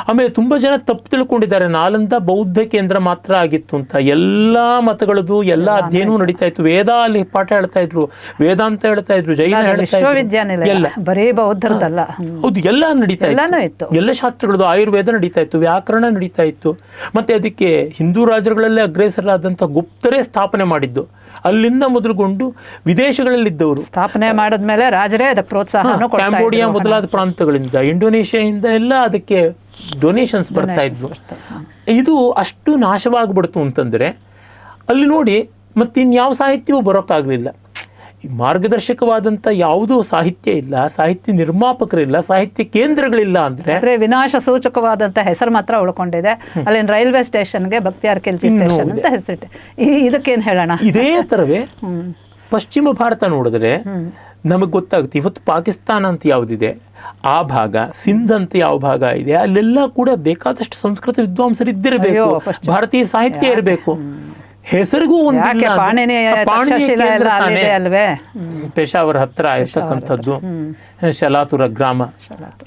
ಆಮೇಲೆ ತುಂಬ ಜನ ತಪ್ಪು ತಿಳ್ಕೊಂಡಿದ್ದಾರೆ, ನಾಲಂದ ಬೌದ್ಧ ಕೇಂದ್ರ ಮಾತ್ರ ಆಗಿತ್ತು ಅಂತ. ಎಲ್ಲ ಮತಗಳದು ಎಲ್ಲ ಅಧ್ಯಯನವೂ ನಡೀತಾ ಇತ್ತು. ವೇದ ಅಲ್ಲಿ ಪಾಠ ಹೇಳ್ತಾ ಇದ್ರು, ವೇದಾಂತ ಹೇಳ್ತಾ ಇದ್ರು, ಜೈನ ಹೇಳ್ತಾ ಇದ್ರು, ಎಲ್ಲ ಬರೀ ಬೌದ್ಧರದಲ್ಲ. ಹೌದು, ಎಲ್ಲ ನಡೀತಾ ಇತ್ತು. ಎಲ್ಲ ಶಾಸ್ತ್ರಗಳದು, ಆಯುರ್ವೇದ ನಡೀತಾ ಇತ್ತು, ವ್ಯಾಕರಣ ನಡೀತಾ ಇತ್ತು. ಮತ್ತೆ ಅದಕ್ಕೆ ಹಿಂದೂ ರಾಜ್ಯಗಳಲ್ಲೇ ಅಗ್ರೇಸರಾದಂಥ ಗುಪ್ತರೇ ಸ್ಥಾಪನೆ ಮಾಡಿದ್ದು. ಅಲ್ಲಿಂದ ಮೊದಲುಗೊಂಡು ವಿದೇಶಗಳಲ್ಲಿದ್ದವರು ಸ್ಥಾಪನೆ ಮಾಡಿದ್ಮೇಲೆ ರಾಜರೇ ಅದಕ್ಕೆ ಪ್ರೋತ್ಸಾಹ, ಕ್ಯಾಂಬೋಡಿಯಾ ಮೊದಲಾದ ಪ್ರಾಂತಗಳಿಂದ, ಇಂಡೋನೇಷ್ಯಾದಿಂದ ಎಲ್ಲ ಅದಕ್ಕೆ ಡೊನೇಷನ್ಸ್ ಬರ್ತಾ ಇದ್ವು. ಇದು ಅಷ್ಟು ನಾಶವಾಗ್ಬಿಡ್ತು ಅಂತಂದ್ರೆ ಅಲ್ಲಿ ನೋಡಿ ಮತ್ತೆ ಇನ್ಯಾವ ಸಾಹಿತ್ಯವೂ ಬರೋಕ್ಕಾಗಲಿಲ್ಲ. ಮಾರ್ಗದರ್ಶಕವಾದಂಥ ಯಾವುದೂ ಸಾಹಿತ್ಯ ಇಲ್ಲ, ಸಾಹಿತ್ಯ ನಿರ್ಮಾಪಕರಿಲ್ಲ, ಸಾಹಿತ್ಯ ಕೇಂದ್ರಗಳಿಲ್ಲ. ಅಂದ್ರೆ ವಿನಾಶ ಸೂಚಕವಾದಂಥ ಹೆಸರು ಮಾತ್ರ ಉಳ್ಕೊಂಡಿದೆ. ಅಲ್ಲಿನ ರೈಲ್ವೆ ಸ್ಟೇಷನ್ಗೆ ಬಕ್ತಿಯಾರ್ ಖಿಲ್ಜಿ ಸ್ಟೇಷನ್ ಅಂತ ಹೆಸರಿಟ್ಟೆ. ಇದಕ್ಕೇನು ಹೇಳೋಣ? ಇದೇ ಥರವೇ ಪಶ್ಚಿಮ ಭಾರತ ನೋಡಿದ್ರೆ ನಮಗೆ ಗೊತ್ತಾಗುತ್ತೆ. ಇವತ್ತು ಪಾಕಿಸ್ತಾನ ಅಂತ ಯಾವುದಿದೆ ಆ ಭಾಗ, ಸಿಂಧ್ ಅಂತ ಯಾವ ಭಾಗ ಇದೆ, ಅಲ್ಲೆಲ್ಲ ಕೂಡ ಬೇಕಾದಷ್ಟು ಸಂಸ್ಕೃತ ವಿದ್ವಾಂಸರು ಇದ್ದಿರಬೇಕು, ಭಾರತೀಯ ಸಾಹಿತ್ಯ ಇರಬೇಕು. ಹೆಸರಿಗೂ ಒಂದು ಪೇಶಾವರ ಹತ್ರ ಇರ್ತಕ್ಕಂಥದ್ದು ಶಲಾತುರ ಗ್ರಾಮ,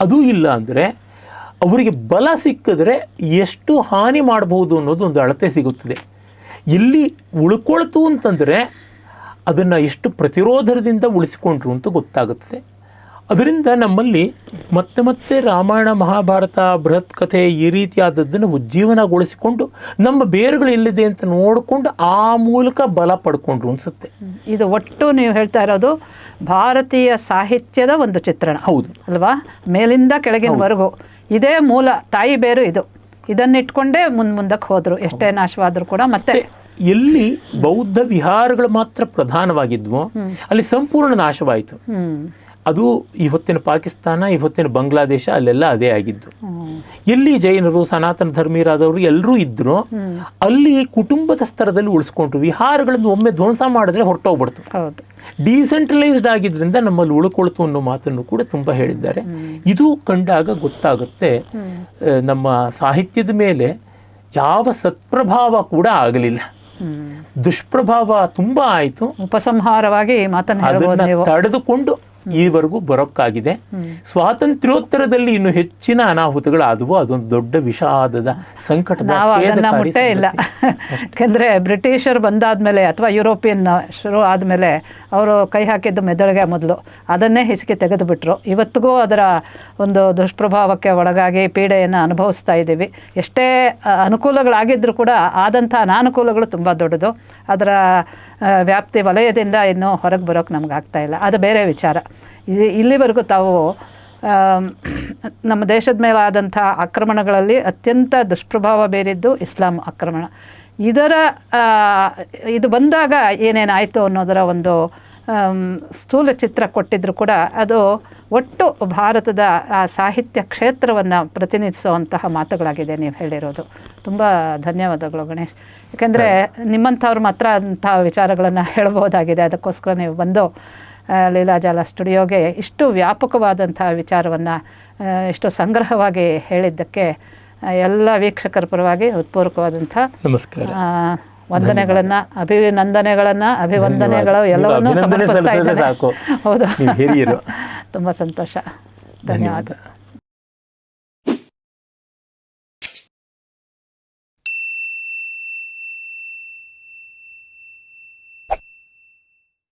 ಅದೂ ಇಲ್ಲ ಅಂದ್ರೆ ಅವರಿಗೆ ಬಲ ಸಿಕ್ಕಿದ್ರೆ ಎಷ್ಟು ಹಾನಿ ಮಾಡಬಹುದು ಅನ್ನೋದು ಒಂದು ಅಳತೆ ಸಿಗುತ್ತದೆ. ಇಲ್ಲಿ ಉಳ್ಕೊಳ್ತು ಅಂತಂದ್ರೆ ಅದನ್ನು ಎಷ್ಟು ಪ್ರತಿರೋಧದಿಂದ ಉಳಿಸಿಕೊಂಡ್ರು ಅಂತ ಗೊತ್ತಾಗುತ್ತದೆ. ಅದರಿಂದ ನಮ್ಮಲ್ಲಿ ಮತ್ತೆ ಮತ್ತೆ ರಾಮಾಯಣ, ಮಹಾಭಾರತ, ಬೃಹತ್ ಕಥೆ ಈ ರೀತಿಯಾದದ್ದನ್ನು ಉಜ್ಜೀವನಗೊಳಿಸಿಕೊಂಡು ನಮ್ಮ ಬೇರುಗಳು ಎಲ್ಲಿದೆ ಅಂತ ನೋಡಿಕೊಂಡು ಆ ಮೂಲಕ ಬಲ ಪಡ್ಕೊಂಡ್ರು ಅನ್ಸುತ್ತೆ. ಇದು ಒಟ್ಟು ನೀವು ಹೇಳ್ತಾ ಇರೋದು ಭಾರತೀಯ ಸಾಹಿತ್ಯದ ಒಂದು ಚಿತ್ರಣ, ಹೌದು ಅಲ್ವಾ? ಮೇಲಿಂದ ಕೆಳಗಿನವರೆಗೂ ಇದೇ ಮೂಲ, ತಾಯಿ ಬೇರು ಇದು. ಇದನ್ನಿಟ್ಕೊಂಡೇ ಮುಂದಕ್ಕೆ ಹೋದ್ರು, ಎಷ್ಟೇ ನಾಶವಾದರೂ ಕೂಡ. ಮತ್ತೆ ಎಲ್ಲಿ ಬೌದ್ಧ ವಿಹಾರಗಳು ಮಾತ್ರ ಪ್ರಧಾನವಾಗಿದ್ವು ಅಲ್ಲಿ ಸಂಪೂರ್ಣ ನಾಶವಾಯಿತು. ಅದು ಇವತ್ತಿನ ಪಾಕಿಸ್ತಾನ, ಇವತ್ತಿನ ಬಾಂಗ್ಲಾದೇಶ, ಅಲ್ಲೆಲ್ಲ ಅದೇ ಆಗಿದ್ದು. ಎಲ್ಲಿ ಜೈನರು, ಸನಾತನ ಧರ್ಮೀಯರಾದವರು ಎಲ್ಲರೂ ಇದ್ರು ಅಲ್ಲಿ ಕುಟುಂಬದ ಸ್ತರದಲ್ಲಿ ಉಳಿಸ್ಕೊಂಡ್ರು. ವಿಹಾರಗಳನ್ನು ಒಮ್ಮೆ ಧ್ವಂಸ ಮಾಡಿದ್ರೆ ಹೊರಟೋಗ್ಬಿಡ್ತು. ಡಿಸೆಂಟ್ರಲೈಸ್ಡ್ ಆಗಿದ್ರಿಂದ ನಮ್ಮಲ್ಲಿ ಉಳ್ಕೊಳ್ತು ಅನ್ನೋ ಮಾತನ್ನು ಕೂಡ ತುಂಬ ಹೇಳಿದ್ದಾರೆ. ಇದು ಕಂಡಾಗ ಗೊತ್ತಾಗುತ್ತೆ ನಮ್ಮ ಸಾಹಿತ್ಯದ ಮೇಲೆ ಯಾವ ಸತ್ಪ್ರಭಾವ ಕೂಡ ಆಗಲಿಲ್ಲ, ದುಷ್ಪ್ರಭಾವ ತುಂಬಾ ಆಯಿತು. ಉಪಸಂಹಾರವಾಗಿ ಮಾತನ್ನು ತಡೆದುಕೊಂಡು ಈವರೆಗೂ ಬರೋಕ್ಕಾಗಿದೆ. ಸ್ವಾತಂತ್ರ್ಯೋತ್ತರದಲ್ಲಿ ಇನ್ನು ಹೆಚ್ಚಿನ ಅನಾಹುತಗಳಾದವು. ಅದೊಂದು ದೊಡ್ಡ ವಿಷಾದದ ಸಂಕಟದ ನಾವು ಅದನ್ನು ಮುಟ್ಟೇ ಇಲ್ಲ. ಯಾಕೆಂದರೆ ಬ್ರಿಟಿಷರು ಬಂದಾದಮೇಲೆ ಅಥವಾ ಯುರೋಪಿಯನ್ ಶುರು ಆದಮೇಲೆ ಅವರು ಕೈ ಹಾಕಿದ್ದು ಮೆದುಳಿಗೆ ಮೊದಲು ಅದನ್ನೇ ಹಿಸುಕಿ ತೆಗೆದುಬಿಟ್ರು. ಇವತ್ತಿಗೂ ಅದರ ಒಂದು ದುಷ್ಪ್ರಭಾವಕ್ಕೆ ಒಳಗಾಗಿ ಪೀಡೆಯನ್ನು ಅನುಭವಿಸ್ತಾ ಇದ್ದೀವಿ. ಎಷ್ಟೇ ಅನುಕೂಲಗಳಾಗಿದ್ದರೂ ಕೂಡ ಆದಂಥ ಅನಾನುಕೂಲಗಳು ತುಂಬ ದೊಡ್ಡದು. ಅದರ ವ್ಯಾಪ್ತಿ ವಲಯದಿಂದ ಇನ್ನೂ ಹೊರಗೆ ಬರೋಕ್ಕೆ ನಮ್ಗೆ ಆಗ್ತಾಯಿಲ್ಲ. ಅದು ಬೇರೆ ವಿಚಾರ. ಇಲ್ಲಿವರೆಗೂ ತಾವು ನಮ್ಮ ದೇಶದ ಮೇಲಾದಂಥ ಆಕ್ರಮಣಗಳಲ್ಲಿ ಅತ್ಯಂತ ದುಷ್ಪ್ರಭಾವ ಬೀರಿದ್ದು ಇಸ್ಲಾಂ ಆಕ್ರಮಣ. ಇದು ಬಂದಾಗ ಏನೇನಾಯಿತು ಅನ್ನೋದರ ಒಂದು ಸ್ಥೂಲ ಚಿತ್ರ ಕೊಟ್ಟಿದ್ರು ಕೂಡ ಅದು ಒಟ್ಟು ಭಾರತದ ಆ ಸಾಹಿತ್ಯ ಕ್ಷೇತ್ರವನ್ನು ಪ್ರತಿನಿಧಿಸುವಂತಹ ಮಾತುಗಳಾಗಿದೆ ನೀವು ಹೇಳಿರೋದು. ತುಂಬ ಧನ್ಯವಾದಗಳು ಗಣೇಶ್. ಯಾಕೆಂದರೆ ನಿಮ್ಮಂಥವ್ರು ಮಾತ್ರ ಅಂಥ ವಿಚಾರಗಳನ್ನು ಹೇಳ್ಬೋದಾಗಿದೆ. ಅದಕ್ಕೋಸ್ಕರ ನೀವು ಬಂದು ಲೀಲಾಜಾಲ ಸ್ಟುಡಿಯೋಗೆ ಇಷ್ಟು ವ್ಯಾಪಕವಾದಂಥ ವಿಚಾರವನ್ನು ಇಷ್ಟು ಸಂಗ್ರಹವಾಗಿ ಹೇಳಿದ್ದಕ್ಕೆ ಎಲ್ಲ ವೀಕ್ಷಕರ ಪರವಾಗಿ ಹೃತ್ಪೂರ್ವಕವಾದಂಥ ನಮಸ್ಕಾರ, ವಂದನೆಗಳನ್ನು, ಅಭಿವಂದನೆಗಳು ಎಲ್ಲವನ್ನೂ ಸಮರ್ಪಿಸ್ತಾ ಇದ್ದೇನೆ. ಹೌದು, ತುಂಬ ಸಂತೋಷ. ಧನ್ಯವಾದ.